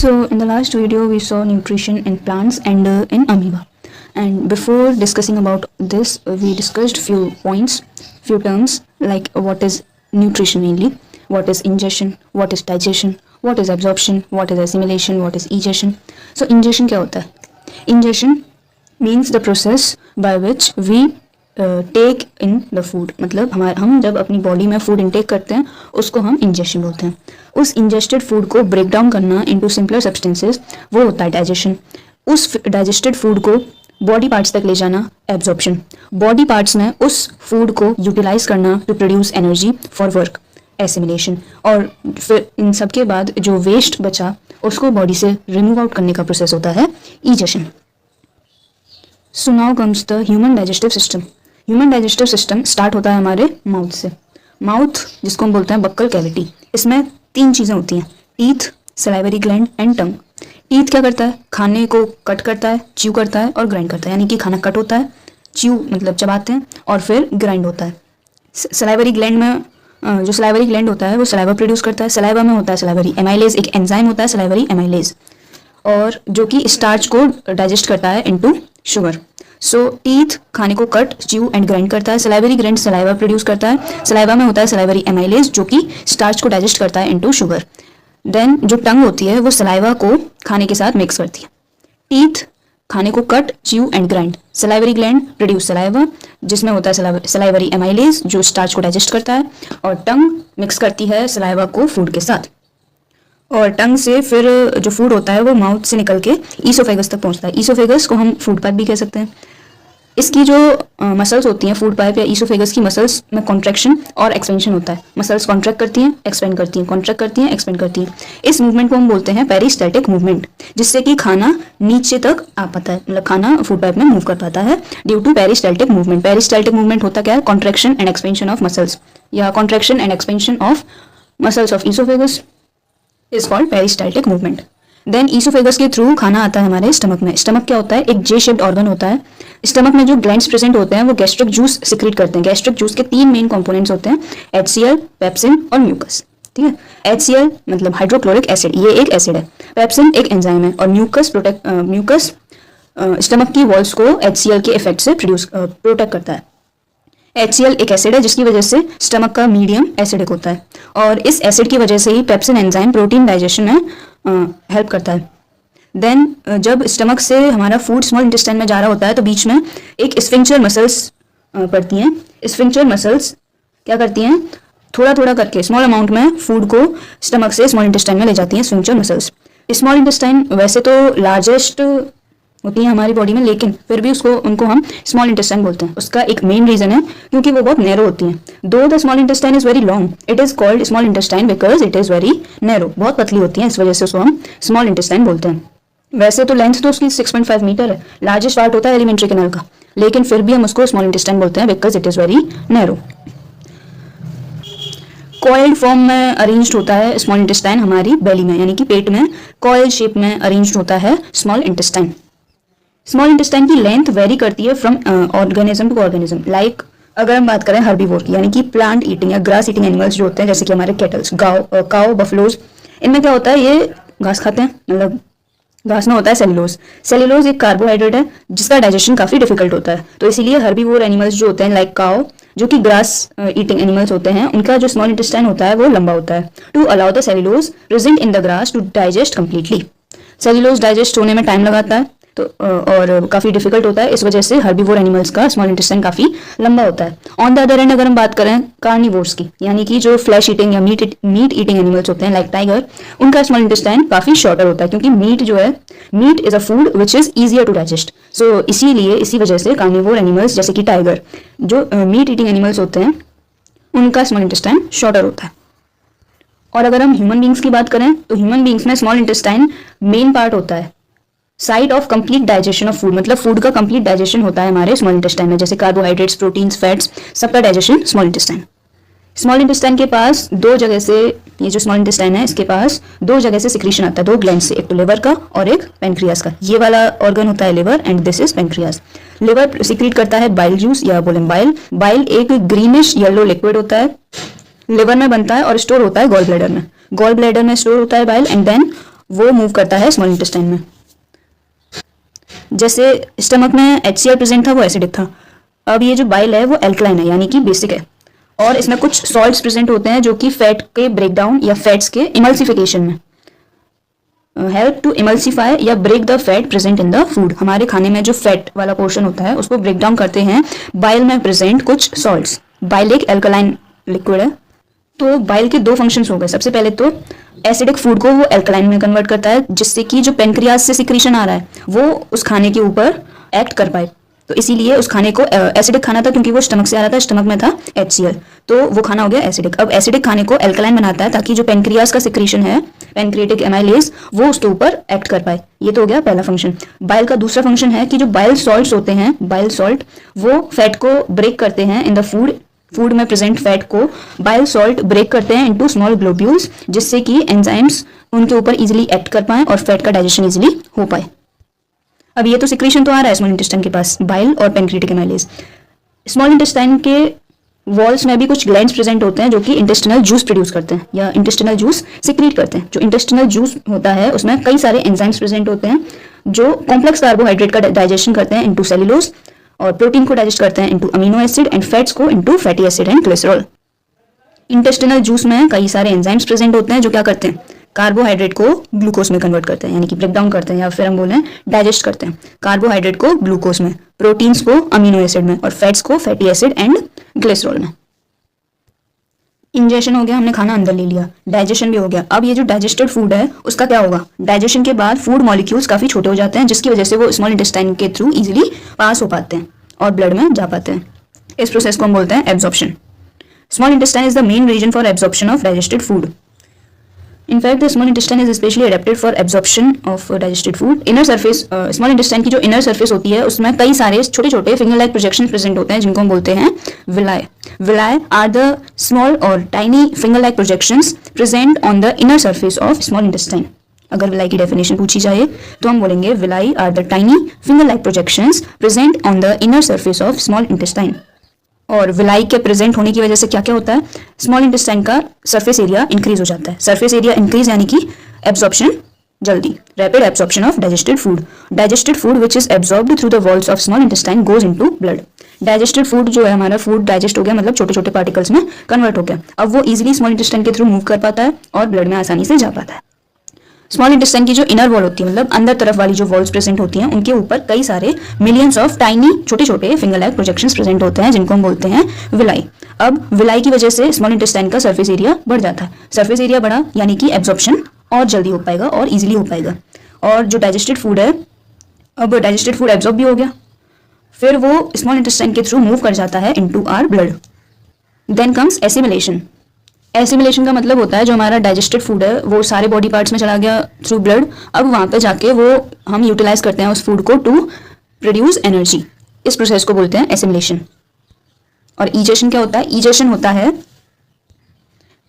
So in the last video we saw nutrition in plants and in amoeba, and before discussing about this we discussed few points, few terms like what is nutrition mainly, what is ingestion, what is digestion, what is absorption, what is assimilation, what is egestion. So ingestion क्या होता है? Ingestion means the process by which we take in the food, मतलब हम जब अपनी body में food intake करते हैं उसको हम इंजेक्शन बोलते हैं. उस इंजेस्टेड फूड को ब्रेक डाउन करना इनटू सिंपलर सब्सटेंसेस वो होता है डाइजेशन. उस डाइजेस्टेड फूड को बॉडी पार्ट्स तक ले जाना एब्जॉर्प्शन. बॉडी पार्ट्स में उस फूड को यूटिलाइज करना to produce energy for work assimilation. और फिर इन सब के बाद जो वेस्ट बचा उसको बॉडी से रिमूव आउट करने का प्रोसेस होता है egestion. So now comes the human digestive system. Human digestive system start होता है हमारे माउथ से. माउथ जिसको हम बोलते हैं बक्कल कैविटी, इसमें 3 चीज़ें होती हैं, teeth, salivary gland and tongue. Teeth क्या करता है? खाने को कट करता है, च्यू करता है और ग्राइंड करता है. यानी कि खाना कट होता है, च्यू मतलब चबाते हैं, और फिर ग्राइंड होता है. सलाइवरी ग्लैंड में जो सलाइवरी ग्लैंड होता है वो सलाइवा प्रोड्यूस करता है. सलाइवा में होता है सलाइवरी एमाइलेज, एक एंजाइम होता है सलाइवरी एमाइलेज, और जो कि स्टार्च को डाइजेस्ट करता है इनटू शुगर. सो टीथ खाने को कट, च्यू एंड ग्राइंड करता है. सलाइवरी ग्लैंड सलाइवा प्रोड्यूस करता है. सलाइवा में होता है सलाइवरी एमाइलेज जो कि स्टार्च को डाइजेस्ट करता है इनटू शुगर. देन जो टंग होती है वो सलाइवा को खाने के साथ मिक्स करती है. टीथ खाने को cut, chew and grind. Salivary gland produce saliva जिसमें होता है सलाइवरी एमाइलेज जो स्टार्च को डाइजेस्ट करता है, और टंग मिक्स करती है सलाइवा को फूड के साथ. और टंग से फिर जो फूड होता है वो माउथ से निकल के ईसोफेगस तक पहुंचता है. ईसोफेगस को हम फूड पाइप भी कह सकते हैं. इसकी जो मसल्स होती हैं फूड पाइप या ईसोफेगस की मसल्स में कॉन्ट्रैक्शन और एक्सपेंशन होता है. मसल्स कॉन्ट्रैक्ट करती हैं, एक्सपेंड करती हैं, कॉन्ट्रैक्ट करती हैं, एक्सपेंड करती हैं. इस मूवमेंट को हम बोलते हैं पेरिस्टाल्टिक मूवमेंट, जिससे कि खाना नीचे तक आ पाता है, मतलब खाना फूड पाइप में मूव कर पाता है due to peristaltic movement. Peristaltic movement होता क्या है? Contraction and expansion of muscles, या contraction and expansion of muscles of oesophagus is called peristaltic movement. Then oesophagus के थ्रू खाना आता है हमारे स्टमक में. स्टमक क्या होता है? एक जे शेप्ड ऑर्गन होता है. स्टमक में जो ग्लैंड्स प्रेजेंट होते हैं वो गैस्ट्रिक जूस सिक्रीट करते हैं. गैस्ट्रिक जूस के 3 मेन कंपोनेंट्स होते हैं, HCl, पेप्सिन और म्यूकस. ठीक है, HCl मतलब हाइड्रोक्लोरिक एसिड, ये एक एसिड है. पेप्सिन एक एंजाइम है, और म्यूकस स्टमक की वॉल्स को HCl के इफेक्ट से प्रोटेक्ट करता है. HCl एक एसिड है जिसकी वजह से स्टमक का मीडियम एसिडिक होता है, और इस एसिड की वजह से ही पेप्सिन एंजाइम प्रोटीन डाइजेशन में हेल्प करता है. देन जब स्टमक से हमारा फूड स्मॉल इंटेस्टाइन में जा रहा होता है तो बीच में एक स्फिंक्चर मसल्स पड़ती हैं. स्फिंक्चर मसल्स क्या करती हैं? थोड़ा थोड़ा करके स्मॉल अमाउंट में फूड को स्टमक से स्मॉल इंटेस्टाइन में ले जाती हैं स्फिंक्चर मसल्स. स्मॉल इंटेस्टाइन वैसे तो लार्जेस्ट होती है हमारी बॉडी में, लेकिन फिर भी उनको हम स्मॉल इंटेस्टाइन बोलते हैं. उसका एक मेन रीजन है क्योंकि वो बहुत नैरो होती हैं. दो the small intestine is very long, it is called small intestine because it is very narrow. बहुत पतली होती हैं, इस वजह से उसको हम स्मॉल इंटेस्टाइन बोलते हैं. वैसे तो लेंथ तो उसकी 6.5 मीटर है, लार्जेस्ट पार्ट होता है एलिमेंट्री कैनाल का, लेकिन फिर भी हम उसको स्मॉल इंटेस्टाइन बोलते हैं because it is very narrow. Coiled form में अरेंज्ड होता है स्मॉल इंटेस्टाइन हमारी बेली में, यानी कि पेट में कॉइल शेप में अरेंज्ड होता है स्मॉल इंटेस्टाइन. स्मॉल इंटेस्टाइन की लेंथ वेरी करती है from organism to organism. Like अगर हम बात करें हर्बीवोर की, यानी कि प्लांट ईटिंग या ग्रास ईटिंग एनिमल्स जो होते हैं, जैसे कि हमारे कैटल्स, काउ, बफलोज, इनमें क्या होता है? ये घास खाते हैं, मतलब घास में होता है सेल्यूलोज. सेल्यूलोज एक कार्बोहाइड्रेट है जिसका डाइजेशन काफी डिफिकल्ट होता है. तो इसीलिए हर्बीवोर एनिमल्स जो होते हैं लाइक काउ, जो कि ग्रास ईटिंग एनिमल्स होते हैं, उनका जो स्मॉल इंटेस्टाइन होता है वो लंबा होता है to allow the cellulose present in the grass to digest completely. Cellulose digest होने में टाइम लगाता है तो और काफ़ी डिफिकल्ट होता है, इस वजह से हर्बीवोर एनिमल्स का स्मॉल इंटेस्टाइन काफ़ी लंबा होता है. ऑन द अदर एंड अगर हम बात करें कार्निवोर्स की, यानी कि जो फ्लैश ईटिंग या मीट ईटिंग एनिमल्स होते हैं लाइक टाइगर, उनका स्मॉल इंटेस्टाइन काफ़ी शॉर्टर होता है क्योंकि meat is a food which is easier to digest. So इसी वजह से कार्निवोर एनिमल्स जैसे कि टाइगर, जो मीट ईटिंग एनिमल्स होते हैं, उनका स्मॉल इंटेस्टाइन शॉर्टर होता है. और अगर हम ह्यूमन बींग्स की बात करें तो ह्यूमन बींग्स में स्मॉल इंटेस्टाइन मेन पार्ट होता है, side of complete digestion of food, मतलब फूड का कंप्लीट डाइजेशन होता है हमारे स्मॉल इंटेस्टाइन में, जैसे कार्बोहाइड्रेट्स, प्रोटीन्स, फैट्स, सबका digestion small intestine. Small intestine के पास 2 जगह से, ये जो स्मॉल इंटेस्टाइन है इसके पास 2 जगह से सिक्रीशन आता है, 2 ग्लैंड से, एक तो लिवर का और एक पेनक्रियास का. ये वाला ऑर्गन होता है liver and this is pancreas. Liver secrete करता है बाइल जूस या बोलें बाइल. बाइल एक ग्रीनिश येलो लिक्विड होता है, लिवर में बनता है और स्टोर होता है गॉल ब्लैडर में. गॉल ब्लैडर में स्टोर होता है बाइल, एंड देन वो मूव करता है स्मॉल इंटेस्टाइन में। जैसे स्टमक में HCl प्रेजेंट था वो एसिडिक था, अब ये जो बाइल है वो एल्कलाइन है यानी कि बेसिक है, और इसमें कुछ सॉल्ट्स प्रेजेंट होते हैं जो कि फैट के ब्रेकडाउन या फैट्स के इमल्सिफिकेशन में हेल्प टू इमल्सिफाई या break the fat present in the food. हमारे खाने में जो फैट वाला पोर्शन होता है उसको ब्रेक डाउन करते हैं बाइल में प्रेजेंट कुछ सॉल्ट्स। बाइल एक एल्कलाइन लिक्विड है। तो बाइल के दो फंक्शंस हो गए। सबसे पहले तो एसिडिक फूड को वो एल्कलाइन में कन्वर्ट करता है, जिससे कि जो पेनक्रियाज से सिक्रीशन आ रहा है वो उस खाने के ऊपर एक्ट कर पाए। तो इसीलिए उस खाने को एसिडिक खाना था क्योंकि वो स्टमक से आ रहा था, स्टमक में था HCl, तो वो खाना हो गया एसिडिक। अब एसिडिक खाने को एल्कलाइन बनाता है ताकि जो पेनक्रियाज का सिक्रीशन है, पेनक्रिएटिक एमाइलेज, वो उसके ऊपर एक्ट कर पाए। ये तो हो गया पहला फंक्शन। बाइल का दूसरा फंक्शन है कि जो बाइल सॉल्ट्स होते हैं, बाइल सॉल्ट, वो फैट को ब्रेक करते हैं इन द फूड में प्रेजेंट फैट को बाइल सॉल्ट ब्रेक करते हैं इनटू स्मॉल ग्लोब्यूल्स, जिससे कि एंजाइम्स उनके ऊपर इजीली एक्ट कर पाए और फैट का डाइजेशन इजीली हो पाए। अब ये तो सिक्रीशन तो आ रहा है स्मॉल इंटेस्टाइन के पास, बाइल और पेनक्रिएटिक एमाइलेज। स्मॉल इंटेस्टाइन के वॉल्स में भी कुछ ग्लैंड्स प्रेजेंट होते हैं जो कि इंटेस्टिनल जूस प्रोड्यूस करते हैं या इंटेस्टिनल जूस सिक्रीट करते हैं। जो इंटेस्टिनल जूस होता है उसमें कई सारे एंजाइम्स प्रेजेंट होते हैं जो कॉम्प्लेक्स कार्बोहाइड्रेट का डाइजेशन करते हैं इनटू सेल्यूलोज, और प्रोटीन को डाइजेस्ट करते हैं into amino acid, and fats को into fatty acid and glycerol. Intestinal juice में कई सारे एंजाइम्स प्रेजेंट होते हैं जो क्या करते हैं, कार्बोहाइड्रेट को ग्लूकोज में कन्वर्ट करते हैं, यानी कि ब्रेक डाउन करते हैं, या फिर हम बोलें डाइजेस्ट करते हैं कार्बोहाइड्रेट को ग्लूकोज में, प्रोटीन्स को अमीनो एसिड में, और फैट्स को फैटी एसिड एंड ग्लिसरॉल में। इंजेशन हो गया, हमने खाना अंदर ले लिया, डाइजेशन भी हो गया। अब ये जो डाइजेस्टेड फूड है उसका क्या होगा, डाइजेशन के बाद फूड मॉलिक्यूल्स काफी छोटे हो जाते हैं, जिसकी वजह से वो स्मॉल इंटेस्टाइन के थ्रू इजीली पास हो पाते हैं और ब्लड में जा पाते हैं। इस प्रोसेस को हम बोलते हैं absorption. Small intestine is the main region for absorption of digested food. In fact, the small intestine is especially adapted for absorption of digested food. Inner surface, small intestine की जो inner surface होती है उसमें कई सारे छोटे छोटे finger like projections present होते हैं जिनको हम बोलते हैं villi. Villi are the small or tiny finger like projections present on the inner surface of small intestine. अगर villi की definition पूछी जाए तो हम बोलेंगे villi are the tiny finger like projections present on the inner surface of small intestine. और villi के present होने की वजह से क्या क्या होता है, स्मॉल इंटेस्टाइन का सरफेस एरिया इंक्रीज हो जाता है। सरफेस एरिया इंक्रीज यानी कि एब्जॉर्प्शन जल्दी, rapid absorption of digested food. Digested food which is absorbed through the walls of small intestine goes into blood. Digested food जो है हमारा, फूड डाइजेस्ट हो गया मतलब छोटे छोटे पार्टिकल्स में कन्वर्ट हो गया, अब वो इजीली स्मॉल इंटेस्टाइन के थ्रू मूव कर पाता है और ब्लड में आसानी से जा पाता है। स्मॉल इंटेस्टाइन की जो इनर वॉल होती है, मतलब अंदर तरफ वाली जो वॉल्स प्रेजेंट होती हैं, उनके ऊपर कई सारे मिलियंस ऑफ टाइनी छोटे छोटे फिंगर लाइक प्रोजेक्शंस प्रेजेंट होते हैं जिनको हम बोलते हैं विलाई। अब विलाई की वजह से स्मॉल इंटेस्टाइन का सरफेस एरिया बढ़ जाता है। सरफेस एरिया बढ़ा यानी कि एब्जॉर्प्शन और जल्दी हो पाएगा और इजीली हो पाएगा, और जो डाइजेस्टेड फूड है, अब डाइजेस्टेड फूड एब्जॉर्ब भी हो गया, फिर वो स्मॉल इंटेस्टाइन के थ्रू मूव कर जाता है into our blood. Then comes assimilation. Assimilation का मतलब होता है जो हमारा डाइजेस्टेड फूड है वो सारे बॉडी पार्ट्स में चला गया थ्रू ब्लड, अब वहाँ पे जाके वो हम यूटिलाइज करते हैं उस फूड को टू प्रोड्यूस एनर्जी। इस प्रोसेस को बोलते हैं एसिमिलेशन। और ईजेशन क्या होता है, ईजेशन होता है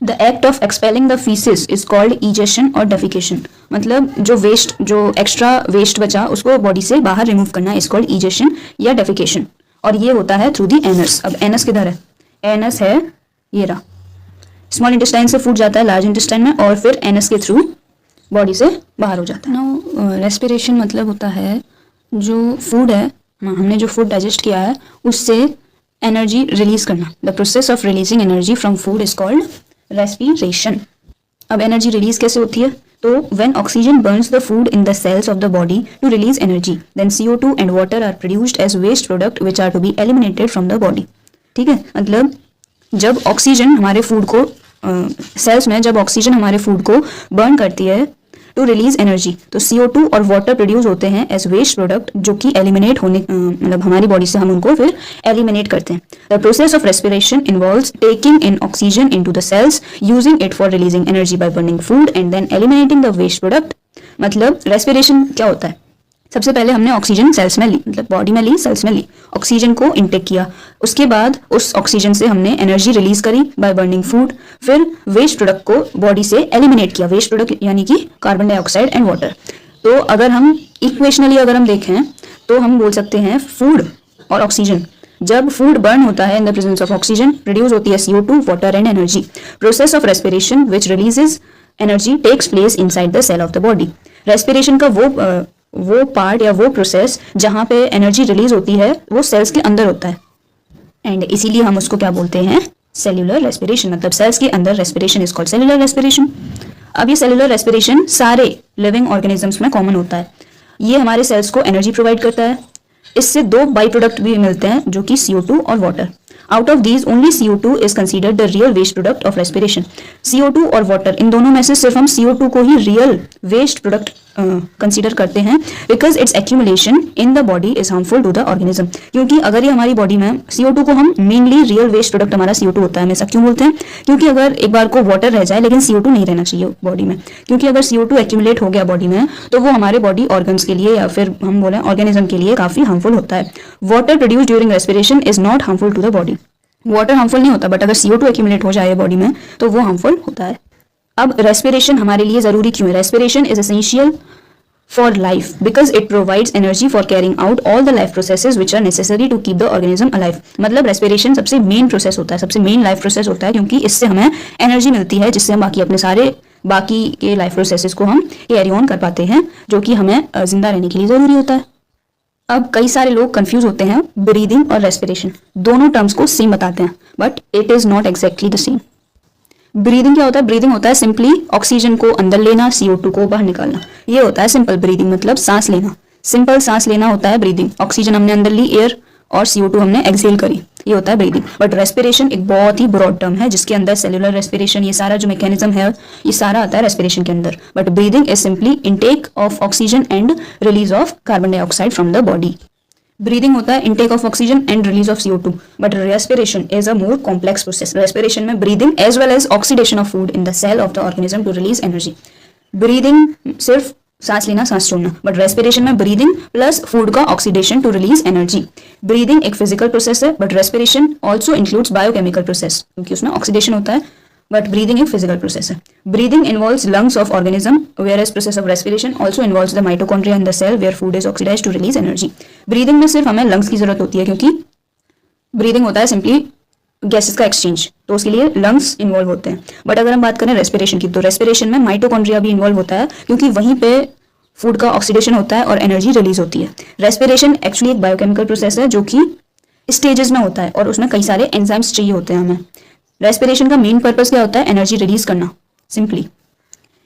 the act of expelling the faeces is called egestion और डेफिकेशन। मतलब जो वेस्ट, जो एक्स्ट्रा वेस्ट बचा उसको बॉडी से बाहर रिमूव करना इज कॉल्ड ईजेशन या डेफिकेशन, और ये होता है थ्रू दी एनस। अब एनस किधर है, एनस है ये रहा, स्मॉल इंटेस्टाइन से फूड जाता है लार्ज इंटेस्टाइन में और फिर एनस के थ्रू बॉडी से बाहर हो जाता है। नाउ रेस्पिरेशन मतलब होता है जो फूड है, हमने जो फूड डाइजेस्ट किया है उससे एनर्जी रिलीज करना। The process of releasing energy from food is called respiration. अब एनर्जी रिलीज कैसे होती है, तो when oxygen burns the food in the cells of the body to release energy, then CO2 and water are produced as waste product which are to be eliminated from the body. ठीक है, मतलब जब oxygen हमारे food को sales में जब oxygen हमारे food को बर्न करती है टू रिलीज एनर्जी, तो CO2 और वाटर प्रोड्यूस होते हैं एज वेस्ट प्रोडक्ट जो कि एलिमिनेट होने मतलब हमारी बॉडी से हम उनको फिर एलिमिनेट करते हैं। The process of respiration involves taking in oxygen into the cells, using it for releasing energy by burning food and then eliminating the waste product. मतलब रेस्पिरेशन क्या होता है, सबसे पहले हमने ऑक्सीजन सेल्स में ली, मतलब बॉडी में ली, सेल्स में ली, ऑक्सीजन को इनटेक किया, उसके बाद उस ऑक्सीजन से हमने एनर्जी रिलीज करी बाय बर्निंग फूड, फिर वेस्ट प्रोडक्ट को बॉडी से एलिमिनेट किया, वेस्ट प्रोडक्ट यानी कि कार्बन डाइऑक्साइड एंड वाटर। तो अगर हम इक्वेशनली अगर हम देखें तो हम बोल सकते हैं फूड और ऑक्सीजन, जब फूड बर्न होता है in the presence of oxygen, produce होती है CO2, water and energy. Process of respiration which releases energy takes place inside the cell of the body. Respiration का वो पार्ट या वो प्रोसेस जहाँ पे एनर्जी रिलीज होती है वो सेल्स के अंदर होता है, एंड इसीलिए हम उसको क्या बोलते हैं, सेल्यूलर रेस्पिरेशन। मतलब सेल्स के अंदर respiration is called cellular respiration. अब ये सेल्यूलर रेस्पिरेशन सारे लिविंग ऑर्गेनिजम्स में कॉमन होता है। ये हमारे सेल्स को एनर्जी प्रोवाइड करता है। इससे दो बाई प्रोडक्ट भी मिलते हैं जो कि CO2 और water. Out of these only CO2 is considered the real waste product of respiration. CO2 और वाटर, इन दोनों में से सिर्फ हम CO2 को ही रियल वेस्ट प्रोडक्ट कंसीडर करते हैं, because its accumulation in the body is harmful to the organism. क्योंकि अगर ये हमारी बॉडी में CO2 को हम मेनली रियल वेस्ट प्रोडक्ट हमारा CO2 होता है, हमेशा क्यों बोलते हैं, क्योंकि अगर एक बार को वाटर रह जाए लेकिन CO2 नहीं रहना चाहिए बॉडी में, क्योंकि अगर CO2 एक्यूमुलेट हो गया बॉडी में तो वो हमारे बॉडी ऑर्गन्स के लिए या फिर हम बोले ऑर्गेनिज्म के लिए काफी हार्मफुल होता है। Water produce during respiration is not harmful to the body. Water harmful नहीं होता, बट अगर CO2 एक्यूमुलेट हो जाए बॉडी में तो वो हार्मफुल होता है। अब रेस्पिरेशन हमारे लिए जरूरी क्यों है? Respiration is essential for life because it provides energy for carrying out all the life processes which are necessary to keep the organism alive. मतलब रेस्पिरेशन सबसे मेन प्रोसेस होता है, सबसे मेन लाइफ प्रोसेस होता है, क्योंकि इससे हमें एनर्जी मिलती है जिससे हम बाकी अपने सारे बाकी के लाइफ प्रोसेसेस को हम कैरी ऑन कर पाते हैं, जो कि हमें जिंदा रहने के लिए जरूरी होता है। अब कई सारे लोग कंफ्यूज होते हैं ब्रीदिंग और रेस्पिरेशन, दोनों टर्म्स को सेम बताते हैं, but it is not exactly the same. Breathing क्या होता है? ब्रीदिंग होता है सिंपली ऑक्सीजन को अंदर लेना, CO2 को बाहर निकालना, ये होता है सिंपल ब्रीदिंग, मतलब सांस लेना। सिंपल सांस लेना होता है ब्रीदिंग। ऑक्सीजन हमने अंदर ली एयर और CO2 हमने एक्सहेल करी, ये होता है ब्रीदिंग। बट रेस्पिरेशन एक बहुत ही ब्रॉड टर्म है जिसके अंदर सेल्यूलर रेस्पिरेशन, ये सारा जो मैकेनिज्म है ये सारा आता है रेस्पिरेशन के अंदर। But breathing is simply intake of oxygen and release of carbon dioxide from the body. Breathing होता है intake of oxygen and release of CO2, but respiration is a more complex process. Respiration में breathing as well as oxidation of food in the cell of the organism to release energy. Breathing सिर्फ सांस लेना सांस छोड़ना, but respiration में breathing plus food का oxidation to release energy. Breathing एक physical process है, but respiration also includes biochemical process, क्योंकि उसमें ऑक्सीडेशन होता है, बट ब्रीदिंग एक फिजिकल प्रोसेस है। Breathing involves lungs of organism, whereas process of respiration also involves the mitochondria in the cell where food is oxidized to release energy. Breathing में सिर्फ हमें lungs की जरूरत होती है, क्योंकि ब्रीदिंग होता है सिंपली गैसेस का एक्सचेंज, तो उसके लिए लंग्स इन्वॉल्व होते हैं। बट अगर हम बात करें रेस्पिरेशन की, तो रेस्पिरेशन में माइटोकॉन्ड्रिया भी इन्वॉल्व होता है, क्योंकि वहीं पे फूड का ऑक्सीडेशन होता है और एनर्जी रिलीज होती है। रेस्पिरेशन एक्चुअली एक बायोकेमिकल प्रोसेस है जो कि स्टेजेस में होता है और उसमें कई सारे एंजाइम्स चाहिए होते हैं हमें। रेस्पिरेशन का मेन पर्पस क्या होता है? एनर्जी रिलीज करना, सिंपली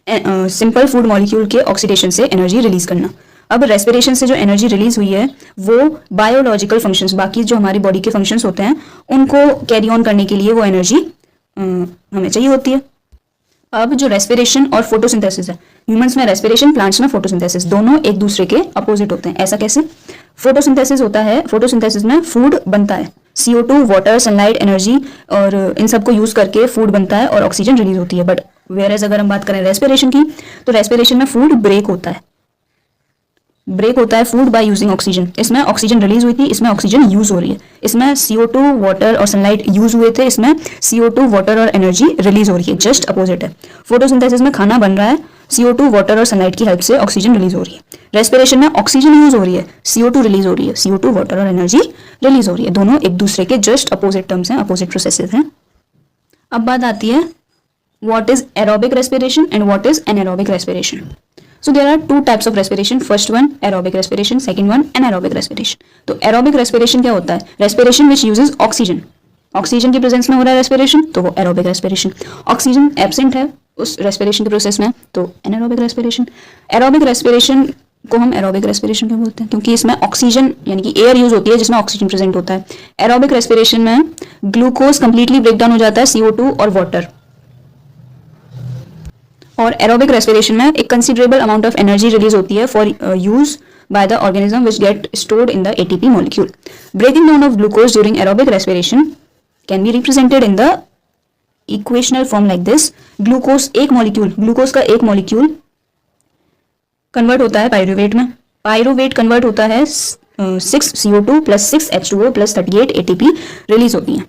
सिंपल फूड मॉलिक्यूल के ऑक्सीडेशन से एनर्जी रिलीज करना। अब रेस्पिरेशन से जो एनर्जी रिलीज हुई है वो बायोलॉजिकल फंक्शंस, बाकी जो हमारी बॉडी के फंक्शंस होते हैं उनको कैरी ऑन करने के लिए वो एनर्जी हमें चाहिए होती है। अब जो रेस्पिरेशन और फोटोसिंथेसिस है, ह्यूमंस में रेस्पिरेशन, प्लांट्स में फोटोसिंथेसिस, दोनों एक दूसरे के अपोजिट होते हैं। ऐसा कैसे? फोटोसिंथेसिस होता है, फोटोसिंथेसिस में फूड बनता है, CO2, वाटर, सनलाइट, एनर्जी और इन सबको यूज करके फूड बनता है और ऑक्सीजन रिलीज होती है। बट वेयरएज अगर हम बात करें रेस्पिरेशन की, तो रेस्पिरेशन में फूड ब्रेक होता है, ब्रेक होता है फूड बाय यूजिंग ऑक्सीजन। इसमें ऑक्सीजन रिलीज हुई थी, इसमें ऑक्सीजन यूज हो रही है। इसमें CO2, वाटर और सनलाइट यूज हुए थे, इसमें CO2, वाटर और एनर्जी रिलीज हो रही है, जस्ट अपोजिट है। फोटोसिंथेसिस में खाना बन रहा है, CO2, वाटर और सनलाइट की हेल्प से ऑक्सीजन रिलीज हो रही है। रेस्पिरेशन में ऑक्सीजन यूज हो रही है, CO2 रिलीज हो रही है, CO2, वाटर और एनर्जी रिलीज हो रही है। दोनों एक दूसरे के जस्ट अपोजिट टर्म्स हैं, अपोजिट प्रोसेसेस हैं। अब बात आती है what is aerobic respiration and what is anaerobic respiration. So there are two types of respiration. First one aerobic respiration, second one anaerobic respiration. तो aerobic respiration क्या होता है? Respiration which uses oxygen. Oxygen की presence में हो रहा है respiration, तो वो एरोबिक रेस्पिरेशन। ऑक्सीजन एब्सेंट है उस रेस्पिरेशन के प्रोसेस में, तो एनारोबिक रेस्पिरेशन। एरोबिक रेस्पिरेशन को हम एरोबिक रेस्पिरेशन क्यों बोलते हैं? क्योंकि इसमें ऑक्सीजन यानी कि एयर यूज होती है जिसमें ऑक्सीजन प्रेजेंट होता है। एरोबिक रेस्पिरेशन में ग्लूकोज कंप्लीटली ब्रेक डाउन हो जाता है, CO2 और वाटर। और एरोबिक रेस्पिरेशन में एक considerable amount of energy release होती है for use by the organism which get stored in the ATP molecule. Breaking down of glucose during aerobic respiration can be represented in the equational form like this. Glucose का एक molecule convert होता है pyruvate में। Pyruvate convert होता है 6 CO2 plus 6 H2O plus 38 ATP release होती है।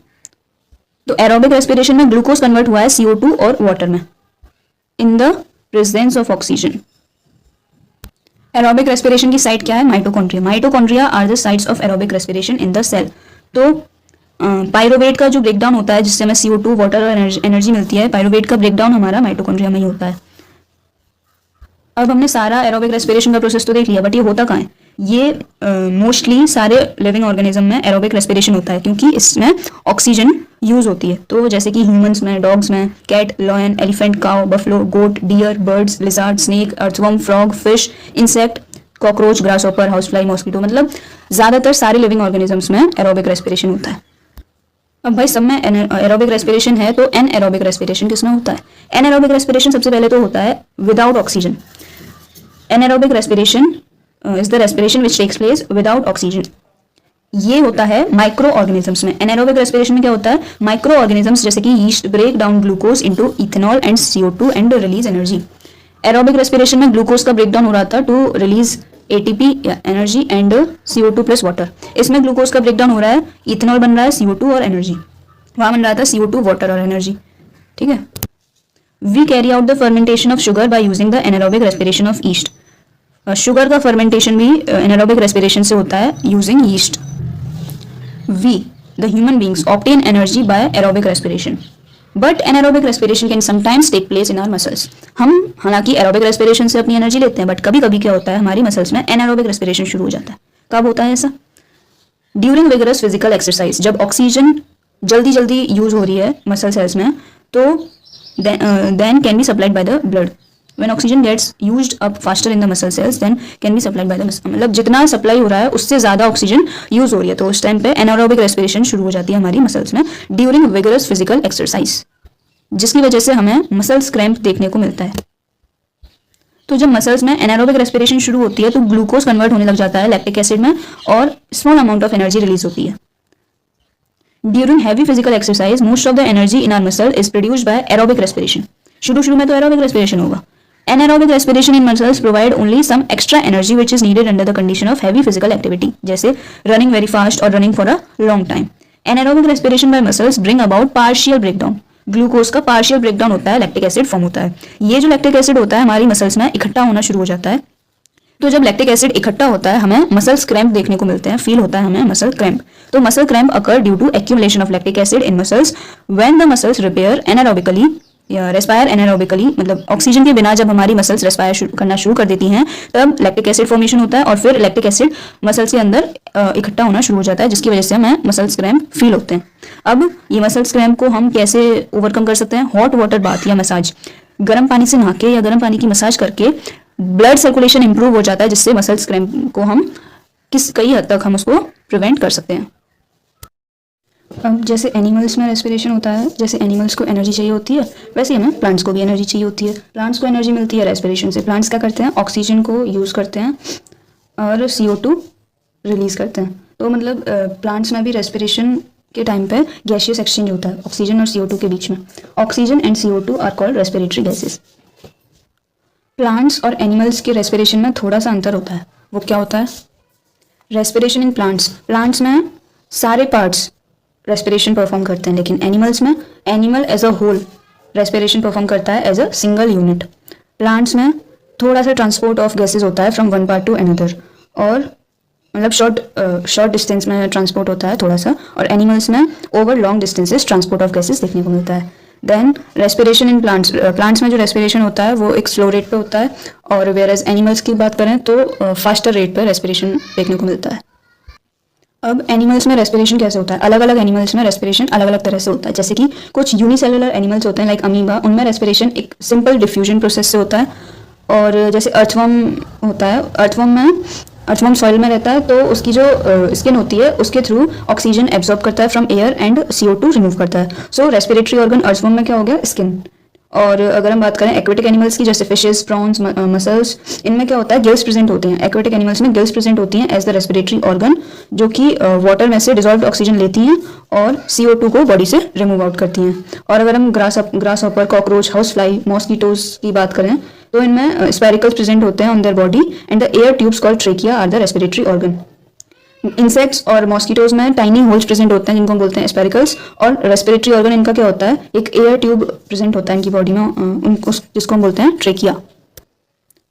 तो एरोबिक रेस्पिरेशन में ग्लूकोज कन्वर्ट हुआ है CO2 और वाटर में in the presence of oxygen. Aerobic respiration की साइट क्या है? Mitochondria. Mitochondria are the sites of aerobic respiration in the cell. तो पायरुवेट का जो ब्रेकडाउन होता है जिससे हमें CO2, वाटर और एनर्जी मिलती है, पायरुवेट का ब्रेकडाउन हमारा माइटोकॉन्ड्रिया में ही होता है। अब हमने सारा एरोबिक रेस्पिरेशन का प्रोसेस तो देख लिया, बट ये होता कहाँ है? ये मोस्टली सारे लिविंग ऑर्गेनिज्म में एरोबिक रेस्पिरेशन होता है, क्योंकि इसमें ऑक्सीजन यूज होती है। तो जैसे कि ह्यूमंस में, डॉग्स में, cat, lion, elephant, cow, buffalo, goat, deer, birds, lizard, snake, earthworm, frog, fish, insect, cockroach, grasshopper, housefly, mosquito, मतलब ज्यादातर सारे लिविंग ऑर्गेनिजम्स में एरोबिक रेस्पिरेशन होता है। अब भाई सब में एरोबिक रेस्पिरेशन है, तो एन एरोबिक रेस्पिरेशन किसमें होता है? एन एरोबिक रेस्पिरेशन सबसे पहले तो होता है without oxygen. Anaerobic respiration is the respiration which takes place without oxygen. ये होता है माइक्रो ऑर्गेनिजम्स में। एनारोबिक रेस्पिरेशन में क्या होता है? माइक्रो ऑर्गेनिजम्स जैसे कि yeast break down glucose into ethanol and CO2 and release energy. Aerobic respiration में ग्लूकोज का ब्रेकडाउन हो रहा था to release ATP energy and CO2 plus water. इसमें ग्लूकोज का ब्रेकडाउन हो रहा है, इथेनॉल बन रहा है, CO2 और एनर्जी। वहां बन रहा था CO2, वाटर और एनर्जी। ठीक है। We carry out the fermentation of sugar by using the anaerobic respiration of yeast. Sugar का फर्मेंटेशन भी anaerobic respiration से होता है using yeast. We, the human beings, obtain energy by aerobic respiration. But anaerobic respiration can sometimes take place in our muscles. हम हालांकि aerobic respiration से अपनी energy लेते हैं, बट कभी कभी क्या होता है हमारी मसल्स में anaerobic respiration शुरू हो जाता है। कब होता है ऐसा? ड्यूरिंग विगरस फिजिकल एक्सरसाइज, जब ऑक्सीजन जल्दी जल्दी यूज हो रही है मसल सेल्स में, तो then can be supplied by the blood. When oxygen gets used up faster in the muscle cells, then can be supplied by the muscle. मतलब जितना सप्लाई हो रहा है उससे ज्यादा ऑक्सीजन यूज हो रही है, तो उस टाइम पे एनारोबिक रेस्पिरेशन शुरू हो जाती है हमारी मसल्स में ड्यूरिंग विगरस फिजिकल एक्सरसाइज, जिसकी वजह से हमें मसल्स क्रैम्प देखने को मिलता है। तो जब मसल्स में एनारोबिक रेस्पिरेशन शुरू होती है तो ग्लूकोज कन्वर्ट होने लग जाता है लैक्टिक एसिड में और small amount of energy release होती है। During heavy physical exercise, most of the energy in our muscle is produced by aerobic respiration. शुरू में तो aerobic respiration होगा. Anaerobic respiration in muscles provide only some extra energy which is needed under the condition of heavy physical activity, जैसे running very fast or running for a long time. Anaerobic respiration by muscles bring about partial breakdown. Glucose का partial breakdown होता है, lactic acid form होता है। ये जो lactic acid होता है हमारी मसल्स में इकट्ठा होना शुरू हो जाता है। तो जब लैक्टिक एसिड इकट्ठा होता है हमें मसल्स क्रैम्प देखने को मिलते हैं, फील होता है हमें मसल क्रैम्प। तो muscle cramp occur due to accumulation of lactic acid in muscles when the muscles repair anaerobically या रेस्पायर एनारोबिकली, मतलब ऑक्सीजन के बिना जब हमारी मसल्स रेस्पायर करना शुरू कर देती हैं तब लैक्टिक एसिड फॉर्मेशन होता है और फिर लैक्टिक एसिड मसल्स के अंदर इकट्ठा होना शुरू हो जाता है, जिसकी वजह से हमें मसल्स क्रैम्प फील होते हैं। अब ये मसल्स क्रैम्प को हम कैसे ओवरकम कर सकते हैं? हॉट वाटर बाथ या मसाज, गर्म पानी से नहा के या गर्म पानी की मसाज करके ब्लड सर्कुलेशन इंप्रूव हो जाता है, जिससे मसल्स क्रैम्प को हम कई हद तक हम उसको प्रिवेंट कर सकते हैं। अब जैसे एनिमल्स में रेस्पिरेशन होता है, जैसे एनिमल्स को एनर्जी चाहिए होती है वैसे हमें प्लांट्स को भी एनर्जी चाहिए होती है। प्लांट्स को एनर्जी मिलती है रेस्पिरेशन से। प्लांट्स क्या करते हैं? ऑक्सीजन को यूज़ करते हैं और CO2 रिलीज करते हैं। तो मतलब प्लांट्स में भी रेस्पिरेशन के टाइम पे गैसियस एक्सचेंज होता है ऑक्सीजन और CO2 के बीच में। Oxygen and CO2 are called respiratory gases. Plants और एनिमल्स के रेस्पिरेशन में थोड़ा सा अंतर होता है। वो क्या होता है? रेस्पिरेशन इन प्लांट्स में सारे पार्ट्स रेस्पिरेशन परफॉर्म करते हैं, लेकिन एनिमल्स में animal as a whole respiration perform करता है as a single unit. Plants में थोड़ा सा ट्रांसपोर्ट ऑफ गैसेज होता है from one part to another, और मतलब शॉर्ट डिस्टेंस में ट्रांसपोर्ट होता है थोड़ा सा, और एनिमल्स में over long distances transport of gases देखने को मिलता है। देन रेस्पिरेशन इन प्लांट्स में जो रेस्पिरेशन होता है वो एक स्लो रेट पे होता है, और वेयर एज एनिमल्स की बात करें तो फास्टर रेट पे रेस्पिरेशन देखने को मिलता है। अब एनिमल्स में रेस्पिरेशन कैसे होता है? अलग अलग एनिमल्स में रेस्पिरेशन अलग अलग तरह से होता है। जैसे कि कुछ यूनिसेलुलर एनिमल्स होते हैं लाइक अमीबा, उनमें रेस्पिरेशन एक सिंपल डिफ्यूजन प्रोसेस से होता है। और जैसे अर्थवर्म होता है, अर्थवर्म सॉइल में रहता है, तो उसकी जो स्किन होती है उसके थ्रू ऑक्सीजन एब्जॉर्ब करता है from air and CO2 remove करता है। सो रेस्पिरेटरी ऑर्गन अर्थवर्म में क्या हो गया? स्किन। और अगर हम बात करें एक्वेटिक एनिमल्स की, जैसे फिशेस, प्रॉन्स, मसल्स, इनमें क्या होता है? गिल्स प्रेजेंट होती हैं। एक्वेटिक एनिमल्स में गिल्स प्रेजेंट होती हैं एज द रेस्पिरेटरी ऑर्गन, जो कि वाटर में से डिजॉल्व ऑक्सीजन लेती हैं और CO2 को बॉडी से रिमूव आउट करती हैं। और अगर हम grasshopper, cockroach, house fly, mosquitoes की बात करें तो इनमें स्पेरिकल्स प्रेजेंट होते हैं on their body and the air tubes called trachea are the respiratory organ. Insects और मॉस्किटोज में टाइनी होल्स प्रेजेंट होते हैं जिनको हम बोलते हैं स्पेरिकल्स, और रेस्पिरेटरी ऑर्गन इनका क्या होता है? एक एयर ट्यूब प्रेजेंट होता है इनकी बॉडी में, उनको जिसको हम बोलते हैं ट्रेकिया।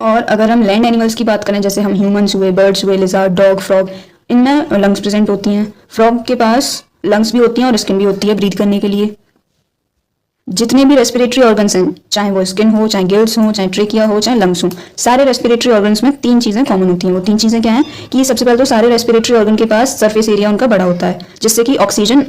और अगर हम लैंड एनिमल्स की बात करें, जैसे हम ह्यूमंस हुए, बर्ड्स हुए, लिजार्ड, डॉग, फ्रॉग, इनमें लंग्स प्रेजेंट होती हैं। फ्रॉग के पास लंग्स भी होती हैं और स्किन भी होती है ब्रीथ करने के लिए। जितने भी रेस्पिरेटरी ऑर्गन्स हैं, चाहे वो स्किन हो, चाहे गिल्स हो, चाहे ट्रेकिया हो, चाहे लंग्स हो, सारे रेस्पिरेटरी ऑर्गन्स में 3 चीज़ें कॉमन होती हैं। वो 3 चीज़ें क्या हैं कि सबसे पहले तो सारे रेस्पिरेटरी ऑर्गन के पास सरफेस एरिया उनका बड़ा होता है, जिससे कि ऑक्सीजन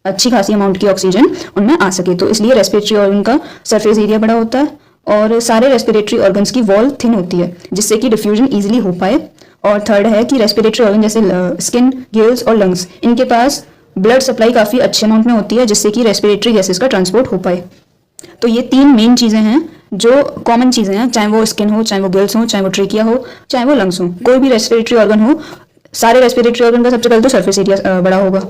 अच्छी खासी अमाउंट की ऑक्सीजन उनमें आ सके। तो इसलिए रेस्पिरेटरी ऑर्गन का सरफेस एरिया बड़ा होता है। और सारे रेस्पिरेटरी ऑर्गन्स की वॉल थिन होती है, जिससे कि डिफ्यूजन ईजिली हो पाए। और थर्ड है कि रेस्पिरेटरी ऑर्गन जैसे स्किन, गिल्स और लंग्स, इनके पास ब्लड सप्लाई काफ़ी अच्छे अमाउंट में होती है, जिससे कि रेस्पिरेटरी गैसेस का ट्रांसपोर्ट हो पाए। तो ये 3 मेन चीज़ें हैं जो कॉमन चीज़ें हैं, चाहे वो स्किन हो, चाहे वो गिल्स हो, चाहे वो ट्रेकिया हो, चाहे वो लंग्स हो, कोई भी रेस्पिरेटरी ऑर्गन हो, सारे रेस्पिरेटरी ऑर्गन का सबसे पहले तो सरफेस एरिया बड़ा होगा।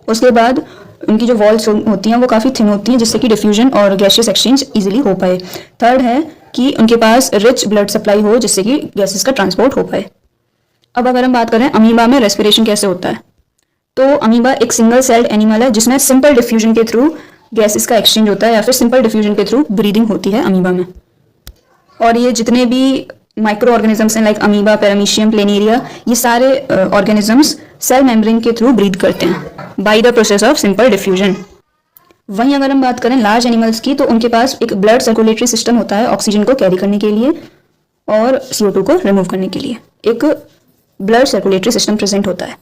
उसके बाद उनकी जो वॉल्स होती हैं वो काफ़ी थिन होती हैं, जिससे कि डिफ्यूजन और गैसियस एक्सचेंज इजीली हो पाए। थर्ड है कि उनके पास रिच ब्लड सप्लाई हो, जिससे कि गैसेस का ट्रांसपोर्ट हो पाए। अब अगर हम बात करें अमीबा में रेस्पिरेशन कैसे होता है, तो अमीबा एक सिंगल सेल्ड एनिमल है जिसमें सिंपल डिफ्यूजन के थ्रू गैसेस का एक्सचेंज होता है, या फिर सिंपल डिफ्यूजन के थ्रू ब्रीदिंग होती है अमीबा में। और ये जितने भी माइक्रो ऑर्गेनिजम्स हैं, लाइक अमीबा, पैरामीशियम, प्लेनेरिया, ये सारे ऑर्गेनिजम्स सेल मेम्ब्रेन के थ्रू ब्रीद करते हैं by the process of simple diffusion. वहीं अगर हम बात करें लार्ज एनिमल्स की, तो उनके पास एक ब्लड सर्कुलेटरी सिस्टम होता है ऑक्सीजन को कैरी करने के लिए और CO2 को रिमूव करने के लिए। एक ब्लड सर्कुलेटरी सिस्टम प्रेजेंट होता है।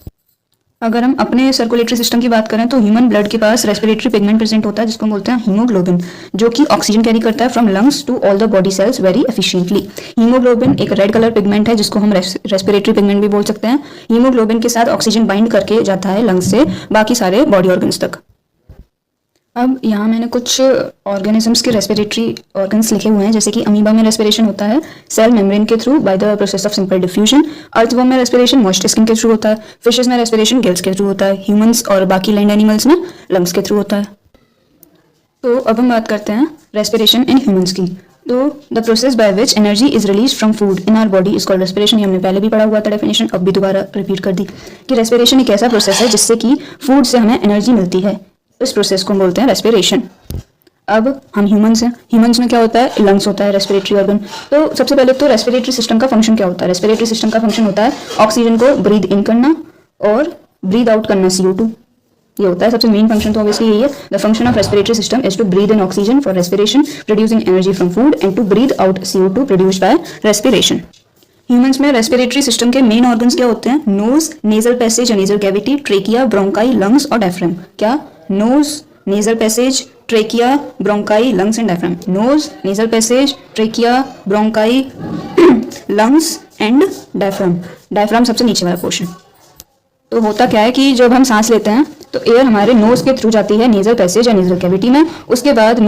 अगर हम अपने सर्कुलेटरी सिस्टम की बात करें, तो ह्यूमन ब्लड के पास रेस्पिरेटरी पिगमेंट प्रेजेंट होता है, जिसको हम बोलते हैं हीमोग्लोबिन, जो कि ऑक्सीजन कैरी करता है from lungs to all the body cells very efficiently. Haemoglobin एक रेड कलर पिगमेंट है, जिसको हम रेस्पिरेटरी पिगमेंट भी बोल सकते हैं। हीमोग्लोबिन के साथ ऑक्सीजन बाइंड करके जाता है लंग्स से बाकी सारे बॉडी ऑर्गन्स तक। अब यहाँ मैंने कुछ ऑर्गेनिजम्स के रेस्पिरेटरी ऑर्गन्स लिखे हुए हैं, जैसे कि अमीबा में रेस्पिरेशन होता है सेल मेम्ब्रेन के through by the process of simple diffusion. Earthworm में रेस्पिरेशन मॉइस्ट स्किन के थ्रू होता है। फिशेस में रेस्पिरेशन गिल्स के थ्रू होता है। ह्यूमंस और बाकी लैंड एनिमल्स में लंग्स के थ्रू होता है। तो अब हम बात करते हैं रेस्पिरेशन इन ह्यूमंस की। तो the process by which energy is release from food in our body is called respiration. ये हमने पहले भी पढ़ा हुआ था डेफिनेशन, अब भी दोबारा रिपीट कर दी कि रेस्पिरेशन एक ऐसा प्रोसेस है जिससे कि फूड से हमें एनर्जी मिलती है। इस प्रोसेस को बोलते हैं रेस्पिरेशन। अब हम ह्यूमंस हैं, ह्यूमंस में क्या होता है, लंग्स होता है, रेस्पिरेटरी ऑर्गन। तो सबसे पहले तो रेस्पिरेटरी सिस्टम का फंक्शन क्या होता है। रेस्पिरेटरी सिस्टम का फंक्शन होता है ऑक्सीजन को ब्रीद इन करना और ब्रीद आउट करना CO2, ये होता है सबसे मेन फंक्शन। तो ऑब्वियसली यही है, the function of respiratory system is to breathe in oxygen for respiration, producing energy from food, and to breathe out CO2 produced by respiration. Humans में respiratory system के main organs क्या होते हैं, nose, nasal passage या nasal cavity, trachea, bronchi, lungs और diaphragm. क्या, nose, nasal passage, trachea, bronchi, lungs and diaphragm. Nose, nasal passage, trachea, bronchi, lungs and diaphragm. Diaphragm सबसे नीचे वाला पोर्शन। तो होता क्या है कि जब हम सांस लेते हैं तो एयर हमारे नोज के थ्रू जाती है नेजल पैसेज या नेजल कैविटी में। उसके बाद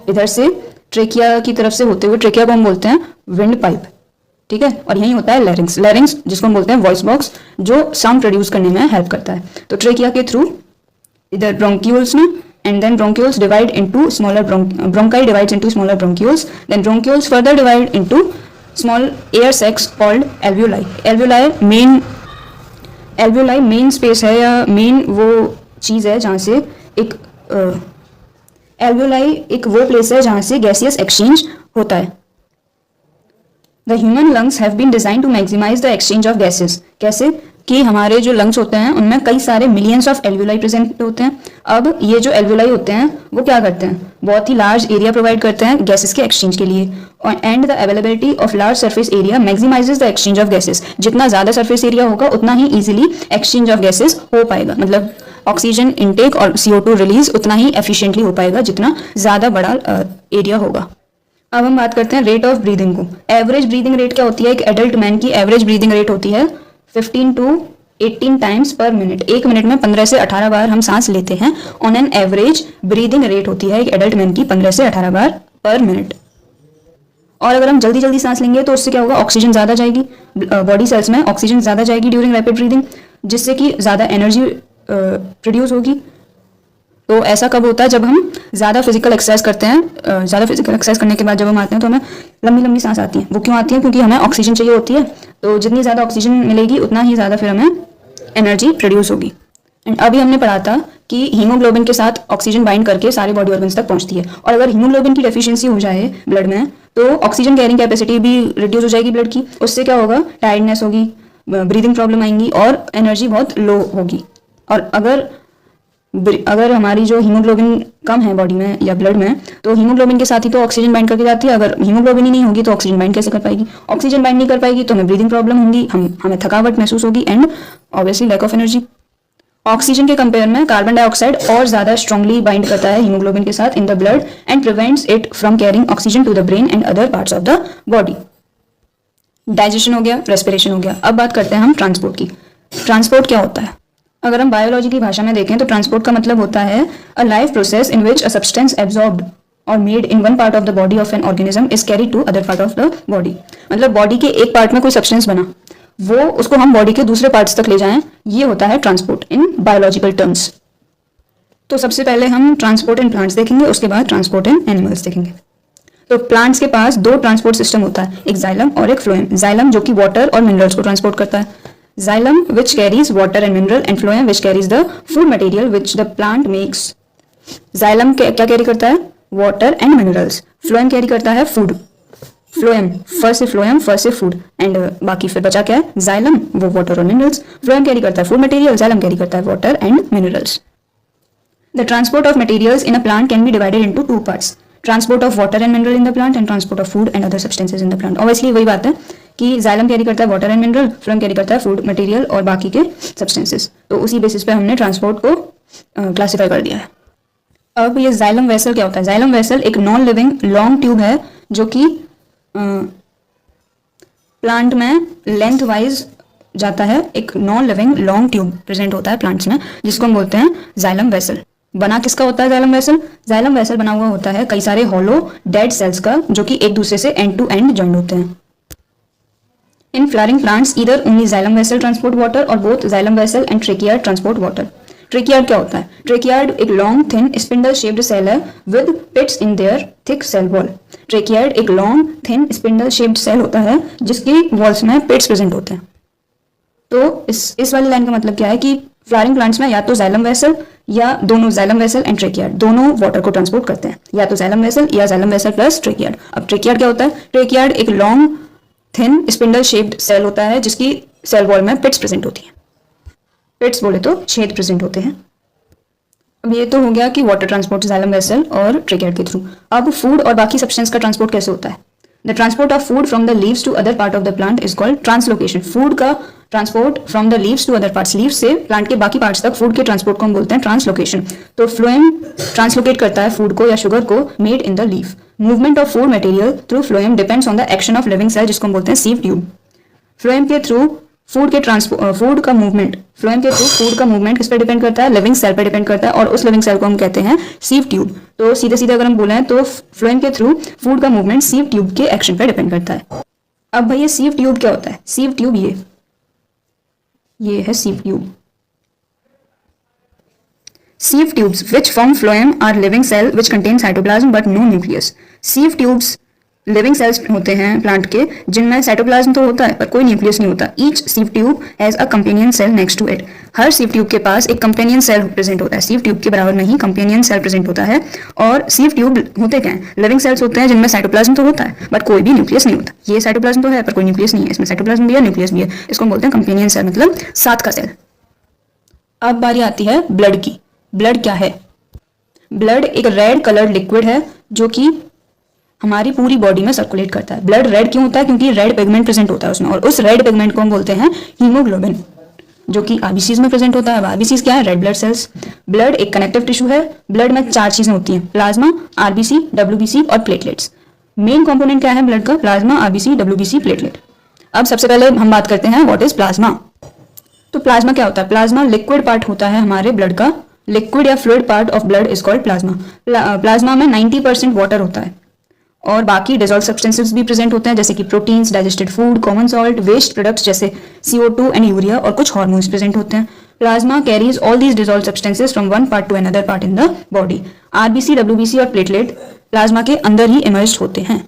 इधर से ट्रेकिया की तरफ से होते हुए, ट्रेकिया को हम बोलते हैं विंड पाइप, ठीक है। और यही होता है लैरिंग्स, लैरिंग्स जिसको हम बोलते हैं वॉइस बॉक्स, जो साउंड प्रोड्यूस करने में हेल्प करता है। तो ट्रेकिया के थ्रू इधर ब्रोंक्यूल्स में, and then bronchioles divide into smaller bronchi divides into smaller bronchioles, then bronchioles further divide into small air sacs called alveoli. alveoli main space है या main वो चीज़ है जहाँ से एक alveoli एक वो place है जहाँ से gaseous exchange होता है। The human lungs have been designed to maximize the exchange of gases. कैसे कि हमारे जो लंग्स होते हैं उनमें कई सारे मिलियंस ऑफ एल्वुलाई प्रेजेंट होते हैं। अब ये जो एल्वुलाई होते हैं वो क्या करते हैं, बहुत ही लार्ज एरिया प्रोवाइड करते हैं गैसेस के एक्सचेंज के लिए। And the availability of large surface area maximises the exchange of gases. जितना ज़्यादा सरफेस एरिया होगा उतना ही इजीली एक्सचेंज ऑफ गैसेस हो पाएगा, मतलब ऑक्सीजन इनटेक और CO2 रिलीज उतना ही एफिशिएंटली हो पाएगा जितना ज़्यादा बड़ा एरिया होगा। अब हम बात करते हैं रेट ऑफ ब्रीदिंग को। एवरेज ब्रीदिंग रेट क्या होती है, एक एडल्ट मैन की एवरेज ब्रीदिंग रेट होती है 15 to 18 टाइम्स पर मिनट। एक मिनट में 15 से 18 बार हम सांस लेते हैं। On an average breathing rate होती है एक एडल्ट मैन की 15 से 18 बार पर मिनट। और अगर हम जल्दी जल्दी सांस लेंगे तो उससे क्या होगा, ऑक्सीजन ज़्यादा जाएगी बॉडी सेल्स में, ऑक्सीजन ज़्यादा जाएगी ड्यूरिंग रैपिड ब्रीदिंग, जिससे कि ज़्यादा एनर्जी प्रोड्यूस होगी। तो ऐसा कब होता है, जब हम ज़्यादा फिजिकल एक्सरसाइज करते हैं। ज़्यादा फिजिकल एक्सरसाइज करने के बाद जब हम आते हैं तो हमें लंबी लंबी सांस आती है। वो क्यों आती है, क्योंकि हमें ऑक्सीजन चाहिए होती है। तो जितनी ज़्यादा ऑक्सीजन मिलेगी उतना ही ज़्यादा फिर हमें एनर्जी प्रोड्यूस होगी। एंड अभी हमने पढ़ा था कि हीमोग्लोबिन के साथ ऑक्सीजन बाइंड करके सारे बॉडी ऑर्गन्स तक पहुंचती है। और अगर हीमोग्लोबिन की डेफिशिएंसी हो जाए ब्लड में तो ऑक्सीजन कैरिंग कैपेसिटी भी रिड्यूस हो जाएगी ब्लड की। उससे क्या होगा, टायर्डनेस होगी, ब्रीदिंग प्रॉब्लम आएंगी और एनर्जी बहुत लो होगी। और अगर अगर हमारी जो हीमोग्लोबिन कम है बॉडी में या ब्लड में, तो हीमोग्लोबिन के साथ ही तो ऑक्सीजन बाइंड करके जाती है। अगर हीमोग्लोबिन ही नहीं होगी तो ऑक्सीजन बाइंड कैसे कर पाएगी? ऑक्सीजन बाइंड नहीं कर पाएगी तो हमें ब्रीदिंग प्रॉब्लम होगी, हमें थकावट महसूस होगी and obviously lack of energy. Oxygen के कंपेयर में कार्बन डाइऑक्साइड और ज्यादा स्ट्रांगली बाइंड करता है हीमोग्लोबिन के साथ in the blood and prevents it from carrying oxygen to the brain and other parts of the body. Digestion हो गया, रेस्पिरेशन हो गया। अब बात करते हैं हम ट्रांसपोर्ट की। ट्रांसपोर्ट क्या होता है? अगर हम बायोलॉजी की भाषा में देखें तो ट्रांसपोर्ट का मतलब होता है a life process in which a substance absorbed और made in one part of the body of an organism is carried to other part of the body. मतलब बॉडी के एक पार्ट में कोई सब्सटेंस बना, वो उसको हम बॉडी के दूसरे पार्ट्स तक ले जाएं, ये होता है ट्रांसपोर्ट इन बायोलॉजिकल टर्म्स। तो सबसे पहले हम ट्रांसपोर्ट इन प्लांट्स देखेंगे, उसके बाद ट्रांसपोर्ट इन एनिमल्स देखेंगे। तो प्लांट्स के पास दो ट्रांसपोर्ट सिस्टम होता है, एक जाइलम और एक फ्लोएम। जाइलम जो कि वाटर और मिनरल्स को ट्रांसपोर्ट करता है, xylem which carries water and mineral and phloem which carries the food material which the plant makes। xylem क्या कैरी करता है? Water and minerals. Phloem carry करता है फूड। फ्लोएम फर्स्ट से फूड एंड बाकी फिर बचा क्या है? xylem, वो वाटर और मिनरल्स। फ्लोएम कैरी करता है फूड मटेरियल, xylem कैरी करता है water and minerals. The transport of materials in a plant can be divided into two parts, transport of water and mineral in the plant and transport of food and other substances in the plant। Obviously वही बात है कि xylem carry करता है water and mineral, phloem carry करता है food material और बाकी के सब्सटेंसेस। तो उसी बेसिस पे हमने ट्रांसपोर्ट को क्लासिफाई कर दिया है। अब ये जाइलम वेसल क्या होता है? जाइलम वेसल एक नॉन लिविंग लॉन्ग ट्यूब है जो कि प्लांट में लेंथ वाइज जाता है। एक non living long tube present होता है प्लांट्स में, जिसको हम बोलते हैं जाइलम वेसल। बना किसका होता है जाइलम वेसल? जाइलम वेसल बना हुआ होता है कई सारे हॉलो डेड सेल्स का, जो कि एक दूसरे से एंड टू एंड जॉइंट होते हैं। In flowering plants, either only xylem vessel transport water or both xylem vessel and tracheids transport water। ट्रेकियार्ड क्या होता है? ट्रेकियार्ड एक long thin spindle shaped cell है with pits in their thick cell wall. Tracheid एक long thin spindle shaped cell होता है जिसकी walls में पिट्स प्रेजेंट होते हैं। तो इस वाली लाइन का मतलब क्या है कि फ्लावरिंग प्लांट्स में या तो जाइलम वेसल या दोनों जाइलम वेसल एंड ट्रेकियार्ड दोनों वाटर को ट्रांसपोर्ट करते हैं, या तो जाइलम वेसल या जाइलम वेसल प्लस ट्रेकियार्ड। अब ट्रेकियार्ड क्या होता है? ट्रेकियार्ड एक long thin spindle shaped cell होता है जिसकी सेल वॉल में पिट्स प्रेजेंट होती हैं। पिट्स बोले तो छेद प्रेजेंट होते हैं। अब ये तो हो गया कि वाटर ट्रांसपोर्ट जाइलम वेसल और ट्रेकियार्ड के थ्रू। अब फूड और बाकी सब्सटेंस का ट्रांसपोर्ट कैसे होता है? The transport of food from the leaves to other part of the plant is called translocation. Food का transport from the leaves to other parts, leaves से प्लांट के बाकी पार्ट्स तक फूड के ट्रांसपोर्ट को हम बोलते हैं ट्रांसलोकेशन। तो फ्लोएम ट्रांसलोकेट करता है फूड को या शुगर को made in the leaf. Movement of food material through phloem depends on the action of living cell, जिसको हम बोलते हैं सीव ट्यूब। फ्लोएम के थ्रू फूड का मूवमेंट किस पे डिपेंड करता है? लिविंग सेल पे डिपेंड करता है, और उस लिविंग सेल को हम कहते हैं सीव ट्यूब। तो सीधे सीधे अगर हम बोले तो फ्लोएम के थ्रू फूड का मूवमेंट सीव ट्यूब के एक्शन पे डिपेंड करता है। अब भैया सीव ट्यूब क्या होता है? सीव ट्यूब ये है sieve tube. Sieve tubes which form phloem are living cell which contain cytoplasm but no nucleus। Sieve tubes living cells होते हैं प्लांट के जिनमें साइटोप्लाज्म तो होता है पर कोई न्यूक्लियस नहीं होता। Each sieve tube has a companion cell next to it. हर सीव ट्यूब के पास एक कंपेनियन सेल प्रेजेंट होता है। सीव ट्यूब के बराबर में ही कंपेनियन सेल प्रेजेंट होता है। और सीव ट्यूब होते क्या हैं? लिविंग सेल्स होते हैं जिनमें साइटोप्लाज्म तो होता है बट कोई भी न्यूक्लियस नहीं होता। ये साइटोप्लाज्म तो है पर कोई न्यूक्लियस नहीं है, इसमें साइटोप्लाज्म भी है न्यूक्लियस भी है। इसको बोलते हैं कंपेनियन सेल, मतलब साथ का सेल। अब बारी आती है ब्लड की। ब्लड क्या है? ब्लड एक रेड कलर्ड लिक्विड है जो कि हमारी पूरी बॉडी में सर्कुलेट करता है। ब्लड रेड क्यों होता है? क्योंकि रेड पिगमेंट प्रेजेंट होता है उसमें, और उस रेड पिगमेंट को हम बोलते हैं हीमोग्लोबिन, जो कि आरबीसीज में प्रेजेंट होता है। आरबीसीज क्या है? Red blood sales. ब्लड एक कनेक्टिव टिश्यू है। ब्लड में 4 चीजें होती हैं, प्लाज्मा, आरबीसी, डब्ल्यूबीसी और प्लेटलेट्स। मेन कंपोनेंट क्या है ब्लड का? Plasma, RBC, WBC, platelet. अब सबसे पहले हम बात करते हैं व्हाट इज प्लाज्मा। तो प्लाज्मा क्या होता है? प्लाज्मा लिक्विड पार्ट होता है हमारे ब्लड का। लिक्विड या fluid part of blood is called plasma. Plasma में 90% वाटर होता है और बाकी डिजॉल्व सब्सटेंसेस भी प्रेजेंट होते हैं, जैसे कि proteins, digested food, common salt, waste products जैसे CO2 एंड यूरिया, और कुछ हार्मोन्स प्रेजेंट होते हैं। Plasma carries all these dissolve substances from one part to another part in the body. RBC, WBC और प्लेटलेट प्लाज्मा के अंदर ही emerged होते हैं।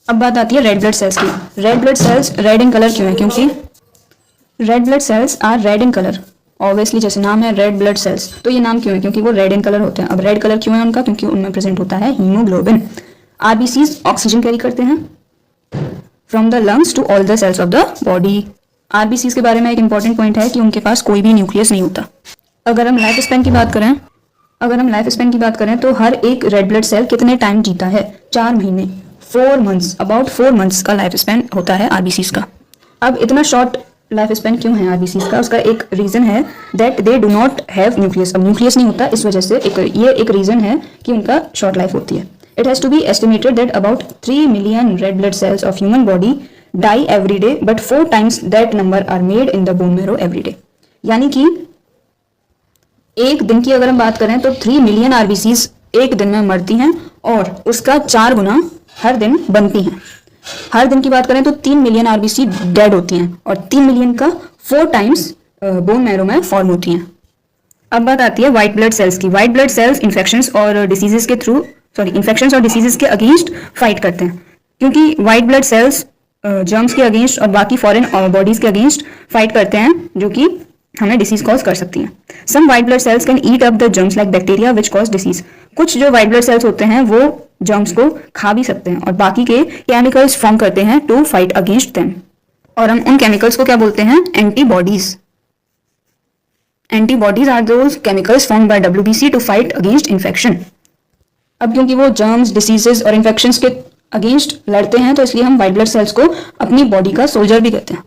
अब बात आती है रेड ब्लड सेल्स की। Red blood cells red in colour क्यों है? क्योंकि red blood cells are red in colour. Obviously जैसे नाम है रेड ब्लड सेल्स, तो ये नाम क्यों है? क्योंकि वो रेड इन कलर होते हैं। अब रेड कलर क्यों है उनका? क्योंकि उनमें प्रेजेंट होता है हीमोग्लोबिन। आरबीसीज ऑक्सीजन कैरी करते हैं from the lungs to all the cells of the body. RBCs के बारे में एक इंपॉर्टेंट पॉइंट है कि उनके पास कोई भी न्यूक्लियस नहीं होता। अगर हम लाइफ स्पैन की बात करें तो हर एक रेड ब्लड सेल कितने टाइम जीता है? 4 महीने, 4 मंथ्स, अबाउट 4 मंथ्स का लाइफ स्पैन होता है आरबीसीज का। अब इतना शॉर्ट लाइफ स्पैन क्यों है आरबीसीज का? उसका एक रीजन है that they do not have nucleus. अब न्यूक्लियस नहीं होता, इस वजह से ये एक रीजन है कि उनका शॉर्ट लाइफ होती है। It has to be estimated that about 3 million red blood cells of human body die every day, but 4 times that number are made in the bone marrow every day. यानी कि एक दिन की अगर हम बात करें तो 3 मिलियन आरबीसीज एक दिन में मरती हैं और उसका 4 गुना हर दिन बनती हैं। हर दिन की बात करें तो 3 मिलियन आरबीसी डेड होती हैं और 3 मिलियन का 4 टाइम्स बोन मैरो में फॉर्म होती हैं। अब बात आती है व्हाइट ब्लड सेल्स की। व्हाइट ब्लड सेल्स इन्फेक्शंस और डिसीजेस के अगेंस्ट फाइट करते हैं, क्योंकि व्हाइट ब्लड सेल्स जर्म्स के अगेंस्ट और बाकी फॉरेन बॉडीज के अगेंस्ट फाइट करते हैं जो कि हमें डिसीज कॉज कर सकती हैं। Some white blood cells can eat up the germs like bacteria which cause disease. कुछ जो व्हाइट ब्लड सेल्स होते हैं वो जर्म्स को खा भी सकते हैं और बाकी के केमिकल्स फॉर्म करते हैं टू फाइट अगेंस्ट देम, और हम उन केमिकल्स को क्या बोलते हैं? Antibodies. Antibodies are those chemicals formed by WBC to fight against infection. अब क्योंकि वो जर्म्स, डिसीजेस और इन्फेक्शंस के अगेंस्ट लड़ते हैं तो इसलिए हम व्हाइट ब्लड सेल्स को अपनी बॉडी का सोल्जर भी कहते हैं।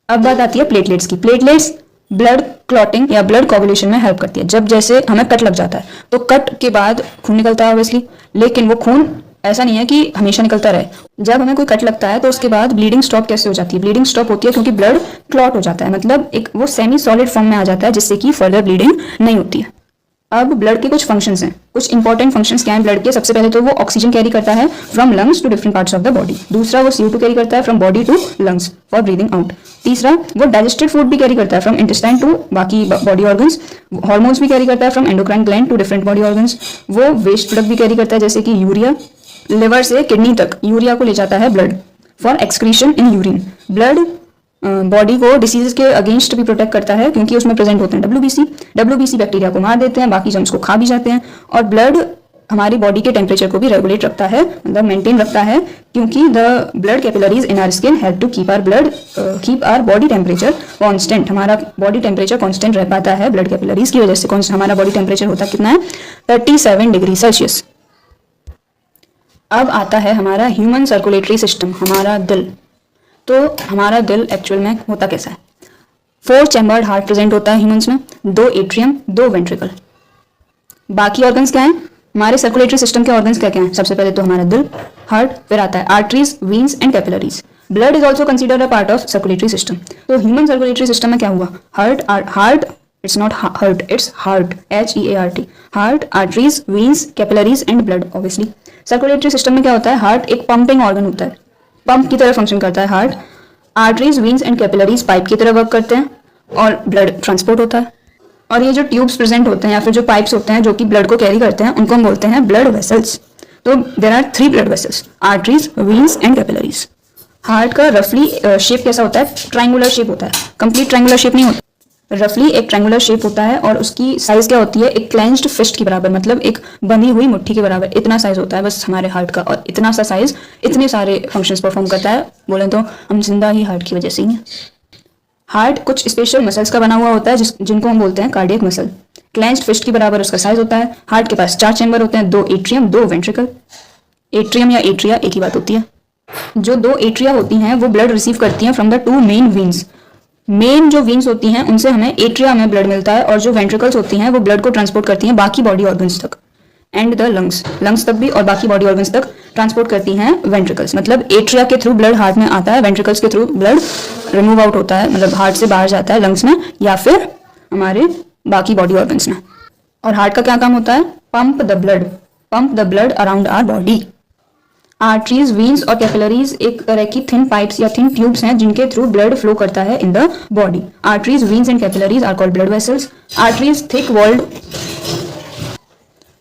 अब बात आती है प्लेटलेट्स की। प्लेटलेट्स ब्लड क्लॉटिंग या ब्लड कोगुलेशन में हेल्प करती है। जब जैसे हमें कट लग जाता है तो कट के बाद खून निकलता है ऑब्वियसली, लेकिन वो खून ऐसा नहीं है कि हमेशा निकलता रहे। जब हमें कोई कट लगता है तो उसके बाद ब्लीडिंग स्टॉप कैसे हो जाती है? ब्लीडिंग स्टॉप होती है क्योंकि ब्लड क्लॉट हो जाता है, मतलब एक वो सेमी सॉलिड फॉर्म में आ जाता है जिससे कि फर्दर ब्लीडिंग नहीं होती है। अब ब्लड के कुछ फंक्शंस हैं, कुछ इंपॉर्टेंट फंक्शंस क्या हैं ब्लड के? सबसे पहले तो वो ऑक्सीजन कैरी करता है from lungs to different parts of the body. दूसरा, वो CO2 कैरी करता है from body to lungs for breathing out. तीसरा, वो डाइजेस्टेड फूड भी कैरी करता है फ्रॉम इंटेस्टाइन टू बाकी बॉडी ऑर्गन्स। हार्मोन्स भी कैरी करता है from endocrine gland to different body organs. वो वेस्ट प्रोडक्ट भी कैरी करता है जैसे कि यूरिया। लिवर से किडनी तक यूरिया को ले जाता है blood for excretion in urine. Blood body को डिसीजेस के अगेंस्ट भी प्रोटेक्ट करता है क्योंकि उसमें प्रेजेंट होते हैं डब्ल्यूबीसी बैक्टीरिया को मार देते हैं, बाकी जर्म्स को खा भी जाते हैं। और ब्लड हमारी बॉडी के टेम्परेचर को भी रेगुलेट रखता है, मतलब मेंटेन रखता है, क्योंकि the blood capillaries in our skin help to keep our body temperature constant. हमारा बॉडी टेम्परेचर कांस्टेंट रह पाता है ब्लड कैपिलरीज की वजह से। हमारा बॉडी टेम्परेचर होता कितना है? 37 डिग्री सेल्सियस। अब आता है हमारा ह्यूमन सर्कुलेटरी सिस्टम, हमारा दिल। तो हमारा दिल एक्चुअल में होता कैसा है? 4 चैम्बर्ड हार्ट प्रेजेंट होता है ह्यूमंस में, 2 एट्रियम, 2 वेंट्रिकल। बाकी ऑर्गन्स क्या हैं? हमारे सर्कुलेटरी सिस्टम के ऑर्गन्स क्या क्या हैं? सबसे पहले तो हमारा दिल, हार्ट, फिर आता है arteries, veins and capillaries. Blood is also considered a part of circulatory system. तो ह्यूमन सर्कुलेटरी सिस्टम में क्या हुआ? Heart, it's not hurt, it's heart, HEART। Heart, arteries, veins, capillaries and blood. Obviously circulatory system में क्या होता है? Heart एक pumping organ होता है, पंप की तरह फंक्शन करता है heart. Arteries, veins and capillaries pipe की तरह वर्क करते हैं और ब्लड ट्रांसपोर्ट होता है। और ये जो ट्यूब्स प्रेजेंट होते हैं या फिर जो पाइप्स होते हैं जो कि ब्लड को कैरी करते हैं, उनको हम बोलते हैं ब्लड वेसल्स। तो there are 3 blood vessels, arteries, veins and capillaries. Heart का रफली शेप कैसा होता है? ट्रायंगुलर शेप होता है, कंप्लीट ट्रायंगुलर शेप नहीं होता, रफली एक ट्रायंगुलर शेप होता है। और उसकी साइज क्या होती है? एक क्लेंज्ड फिस्ट की बराबर, मतलब एक बंधी हुई मुट्ठी के बराबर। इतना साइज होता है बस हमारे हार्ट का, और इतना सा साइज इतने सारे फंक्शंस परफॉर्म करता है। बोले तो हम जिंदा ही हार्ट की वजह से ही हैं। हार्ट कुछ स्पेशल मसल्स का बना हुआ होता है जिनको हम बोलते हैं कार्डियक मसल। क्लेंज्ड फिस्ट की बराबर उसका साइज होता है। हार्ट के पास 4 चैम्बर होते हैं, 2 एट्रियम, 2 वेंट्रिकल। एट्रियम या एट्रिया एक ही बात होती है। जो 2 एट्रिया होती हैं वो ब्लड रिसीव करती हैं from the 2 main veins. Main जो वीन्स होती हैं उनसे हमें एट्रिया में ब्लड मिलता है, और जो वेंट्रिकल्स होती हैं वो ब्लड को ट्रांसपोर्ट करती हैं बाकी बॉडी ऑर्गन्स तक एंड द लंग्स तक भी, और बाकी बॉडी ऑर्गन्स तक ट्रांसपोर्ट करती हैं वेंट्रिकल्स। मतलब एट्रिया के थ्रू ब्लड हार्ट में आता है, वेंट्रिकल्स के थ्रू ब्लड रिमूव आउट होता है, मतलब हार्ट से बाहर जाता है लंग्स में या फिर हमारे बाकी बॉडी ऑर्गन्स में। और हार्ट का क्या काम होता है? Pump the blood around our body. Arteries, veins और कैपिलरीज एक तरह की थिन पाइप्स या थिन ट्यूब्स हैं जिनके थ्रू ब्लड फ्लो करता है in the body. Arteries, veins and capillaries are called blood vessels.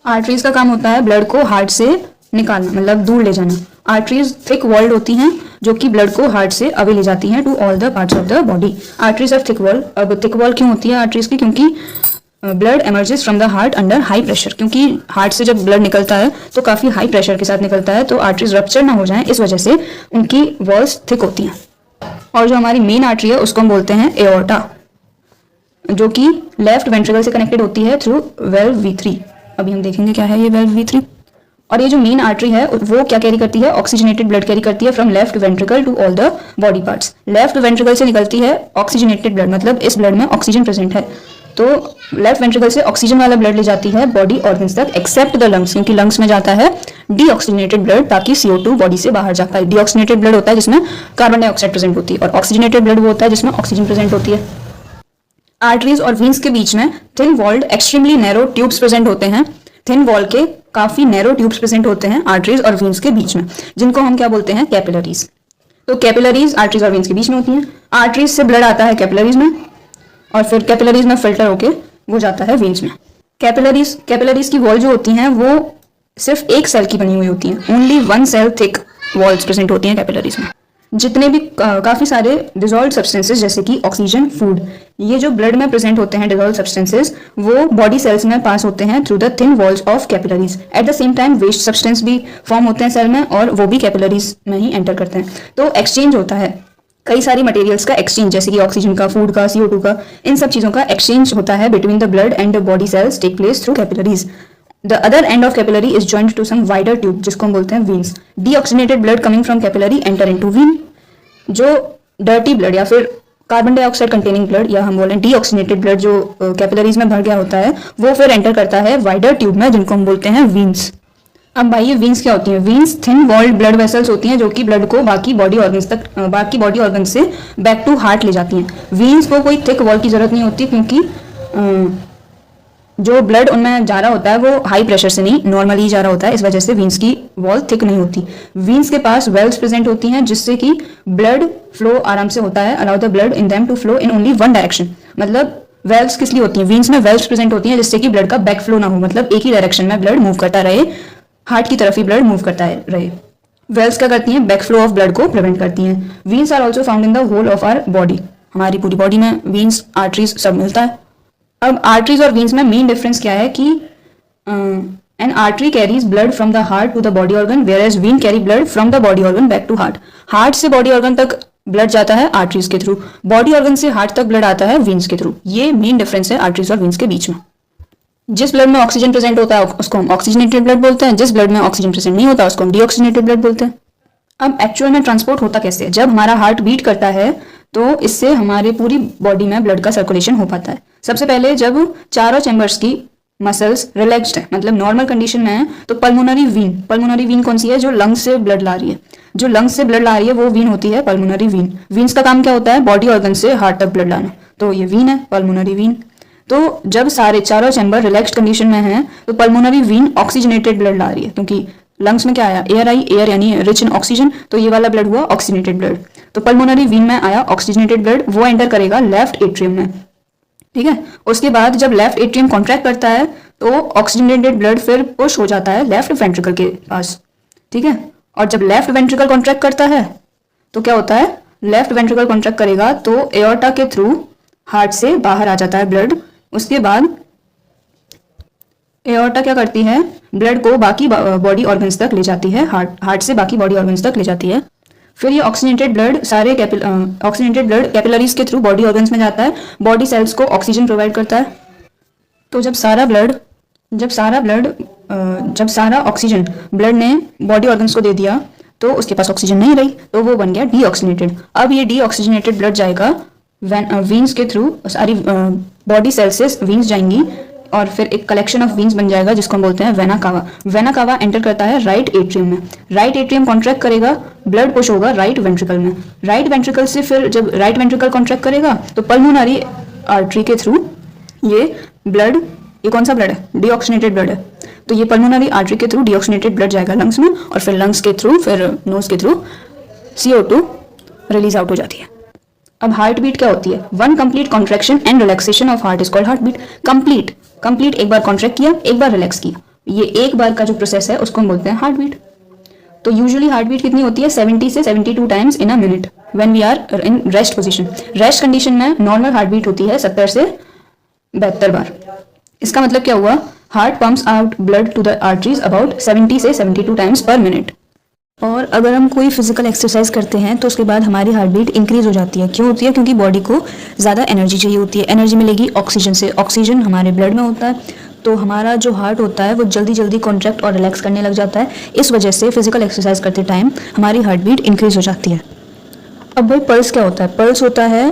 Arteries का काम होता है ब्लड को हार्ट से निकालना, मतलब दूर ले जाना। आर्टरीज थिक वॉल्ड होती हैं जो कि ब्लड को हार्ट से अवे ले जाती हैं to all the parts of the body. Arteries of thick wall. अब थिक वॉल क्यों होती है आर्टरीज की? क्योंकि blood emerges from the heart under high pressure. क्योंकि हार्ट से जब ब्लड निकलता है तो काफी हाई प्रेशर के साथ निकलता है, तो आर्टरीज रप्चर ना हो जाए इस वजह से उनकी वॉल्स थिक होती हैं। और जो हमारी मेन आर्टरी है उसको हम बोलते हैं एओर्टा। जो कि लेफ्ट वेंट्रिकल से कनेक्टेड होती है थ्रू वेल्व V3। अभी हम देखेंगे क्या है ये वेल्व V3। और ये जो मेन आर्टरी है वो क्या कैरी करती है, ऑक्सीजनेटेड ब्लड कैरी करती है from left ventricle to all the body parts. Left ventricle से निकलती है ऑक्सीजनेटेड ब्लड, मतलब इस ब्लड में ऑक्सीजन प्रेजेंट है, तो लेफ्ट वेंट्रिकल से ऑक्सीजन वाला ब्लड ले जाती है बॉडी ऑर्गन्स तक एक्सेप्ट द लंग्स, क्योंकि लंग्स में जाता है डीऑक्सीजनेटेड ब्लड ताकि CO2 बॉडी से बाहर जाता है। डीऑक्सीजनेटेड ब्लड होता है जिसमें कार्बन डाइऑक्साइड प्रेजेंट होती है और ऑक्सीजनेटेड ब्लड वो होता है जिसमें ऑक्सीजन प्रेजेंट होती है। आर्टरीज और वीन्स के बीच में thin walled extremely narrow tubes present होते हैं। थिन वॉल के काफी नैरो ट्यूब्स प्रेजेंट होते हैं आर्टरीज और वीन्स के बीच में, जिनको हम क्या बोलते हैं, कैपिलरीज। तो कैपिलरीज आर्टरीज और वीन्स के बीच में होती हैं। आर्टरीज से ब्लड आता है कैपिलरीज में और फिर कैपिलरीज में फिल्टर होके वो जाता है वीन्स में। कैपिलरीज की वॉल जो होती हैं वो सिर्फ एक सेल की बनी हुई होती हैं। Only 1 cell thick walls present होती हैं कैपिलरीज में। जितने भी काफी सारे डिजॉल्व सब्सटेंसेस जैसे कि ऑक्सीजन, फूड, ये जो ब्लड में प्रेजेंट होते हैं डिजॉल्व सब्सटेंसेस, वो बॉडी सेल्स में पास होते हैं through the thin walls of capillaries. At the same time waste substance भी फॉर्म होते हैं सेल में और वो भी कैपिलरीज में ही एंटर करते हैं। तो एक्सचेंज होता है कई सारी मटेरियल्स का एक्सचेंज, जैसे कि ऑक्सीजन का, फूड का, CO2 का, इन सब चीजों का एक्सचेंज होता है between the blood and the body cells take place through capillaries. The other end of capillary is joined to some wider tube जिसको हम बोलते हैं veins. Deoxygenated blood coming from capillary enter into vein. जो dirty blood या फिर carbon dioxide containing blood या हम बोलें डीऑक्सीजनेटेड ब्लड जो कैपिलरीज में भर गया होता है वो फिर एंटर करता है वाइडर ट्यूब में जिनको हम बोलते हैं वीन्स। अब भाई ये वीन्स क्या होती हैं? Veins thin walled blood vessels होती हैं जो कि ब्लड को बाकी बॉडी ऑर्गन से बैक टू हार्ट ले जाती हैं। वीन्स को कोई थिक वॉल की जरूरत नहीं होती क्योंकि जो ब्लड उनमें जा रहा होता है वो हाई प्रेशर से नहीं, नॉर्मली जा रहा होता है, इस वजह से वीन्स की वॉल थिक नहीं होती। वीन्स के पास वेल्व्स प्रेजेंट होती हैं जिससे कि ब्लड फ्लो आराम से होता है, allow the blood in them to flow in only one direction. मतलब वेल्व्स किस लिए होती हैं? वीन्स में वेल्व्स प्रेजेंट होती हैं जिससे कि ब्लड का बैक फ्लो ना हो, मतलब एक ही डायरेक्शन में ब्लड मूव करता रहे, हार्ट की तरफ ही ब्लड मूव करता रहे। वेल्व्स क्या करती हैं? बैक फ्लो ऑफ ब्लड को प्रिवेंट करती हैं। Veins are also found in the whole of our body, हमारी पूरी बॉडी में वीन्स, आर्टरीज सब मिलता है। अब आर्टरीज और वीन्स में मेन डिफरेंस क्या है कि an artery carries blood from the heart to the body organ whereas vein carry blood from the body organ back to heart. Heart से बॉडी ऑर्गन तक ब्लड जाता है आर्टरीज के थ्रू, बॉडी ऑर्गन से heart तक blood आता है वीन्स के थ्रू। ये मेन डिफरेंस है आर्टरीज और वीन्स के बीच में। जिस ब्लड में ऑक्सीजन प्रेजेंट होता है उसको हम ऑक्सीजनेटेड ब्लड बोलते हैं, जिस ब्लड में ऑक्सीजन प्रेजेंट नहीं होता उसको हम डीऑक्सीजनेटेड ब्लड बोलते हैं। अब एक्चुअल में ट्रांसपोर्ट होता कैसे है? जब हमारा हार्ट बीट करता है तो इससे हमारे पूरी बॉडी में ब्लड का सर्कुलेशन हो पाता है। सबसे पहले जब चारों चैम्बर्स की मसल्स रिलैक्स्ड है, मतलब नॉर्मल कंडीशन में है, तो पल्मोनरी वीन कौन सी है? जो लंग्स से ब्लड ला रही है, जो लंग्स से ब्लड ला रही है वो वीन होती है पल्मोनरी वीन। वीन्स का काम क्या होता है? बॉडी ऑर्गन से हार्ट तक ब्लड लाना, तो ये वीन है पल्मोनरी वीन। तो जब चारों चैम्बर रिलैक्स्ड कंडीशन में है तो पल्मोनरी वीन ऑक्सीजनेटेड ब्लड ला रही है, क्योंकि लंग्स में क्या आया? एयर आई, एयर यानी रिच इन ऑक्सीजन, तो ये वाला ब्लड हुआ ऑक्सीजनेटेड ब्लड। तो पल्मोनरी वीन में आया ऑक्सीजनेटेड ब्लड, वो एंटर करेगा लेफ्ट एट्रियम में, ठीक है। उसके बाद जब लेफ्ट एट्रियम कॉन्ट्रैक्ट करता है तो ऑक्सीजनेटेड ब्लड फिर पुश हो जाता है लेफ्ट वेंट्रिकल के पास, ठीक है। और जब लेफ्ट वेंट्रिकल कॉन्ट्रैक्ट करता है तो क्या होता है? लेफ्ट वेंट्रिकल कॉन्ट्रैक्ट करेगा तो एओर्टा के थ्रू हार्ट से बाहर आ जाता है ब्लड। उसके बाद एओर्टा क्या करती है? ब्लड को बाकी बॉडी ऑर्गन्स तक ले जाती है, हार्ट से बाकी बॉडी ऑर्गन्स तक ले जाती है। फिर ये ऑक्सीजनेटेड ब्लड कैपिलरीज के थ्रू बॉडी ऑर्गन्स में जाता है, बॉडी सेल्स को ऑक्सीजन प्रोवाइड करता है। तो जब सारा ऑक्सीजन ब्लड ने बॉडी ऑर्गन्स को दे दिया तो उसके पास ऑक्सीजन नहीं रही, तो वो बन गया डीऑक्सीजनेटेड। अब ये डीऑक्सीजनेटेड ब्लड जाएगा वीन्स के थ्रू, सारी बॉडी सेल्स से वीन्स जाएंगी और फिर एक कलेक्शन ऑफ वीन्स बन जाएगा जिसको हम बोलते हैं vena cava. Vena cava enter करता है राइट एट्रियम में, राइट एट्रियम कॉन्ट्रैक्ट करेगा, ब्लड पुश होगा राइट वेंट्रिकल में, राइट वेंट्रिकल से फिर जब राइट वेंट्रिकल कॉन्ट्रैक्ट करेगा तो पल्मोनरी आर्टरी के थ्रू ये ब्लड, ये कौन सा ब्लड है? डीऑक्सीजनेटेड ब्लड है, तो ये पल्मोनरी आर्टरी के थ्रू डीऑक्सीजनेटेड ब्लड जाएगा लंग्स में और फिर लंग्स के थ्रू, फिर नोज के थ्रू CO2 रिलीज आउट हो जाती है। अब हार्ट बीट क्या होती है? One complete contraction and relaxation of heart is called heart beat. Complete एक बार कॉन्ट्रैक्ट किया, एक बार रिलैक्स किया, ये एक बार का जो प्रोसेस है उसको हम बोलते हैं हार्ट बीट। तो यूजुअली हार्ट बीट कितनी होती है? 70 से 72 times in a minute when we are in rest position. Rest condition में नॉर्मल हार्ट बीट होती है 70 से 72 बार। इसका मतलब क्या हुआ? Heart pumps out blood to the arteries about 70 से 72 टाइम्स पर मिनट। और अगर हम कोई फिजिकल एक्सरसाइज करते हैं तो उसके बाद हमारी हार्ट बीट इंक्रीज हो जाती है। क्यों होती है? क्योंकि बॉडी को ज़्यादा एनर्जी चाहिए होती है। एनर्जी मिलेगी ऑक्सीजन से, ऑक्सीजन हमारे ब्लड में होता है, तो हमारा जो हार्ट होता है वो जल्दी जल्दी कॉन्ट्रैक्ट और रिलैक्स करने लग जाता है। इस वजह से फिजिकल एक्सरसाइज करते टाइम हमारी हार्ट बीट इंक्रीज हो जाती है। अब भाई पल्स क्या होता है? पल्स होता है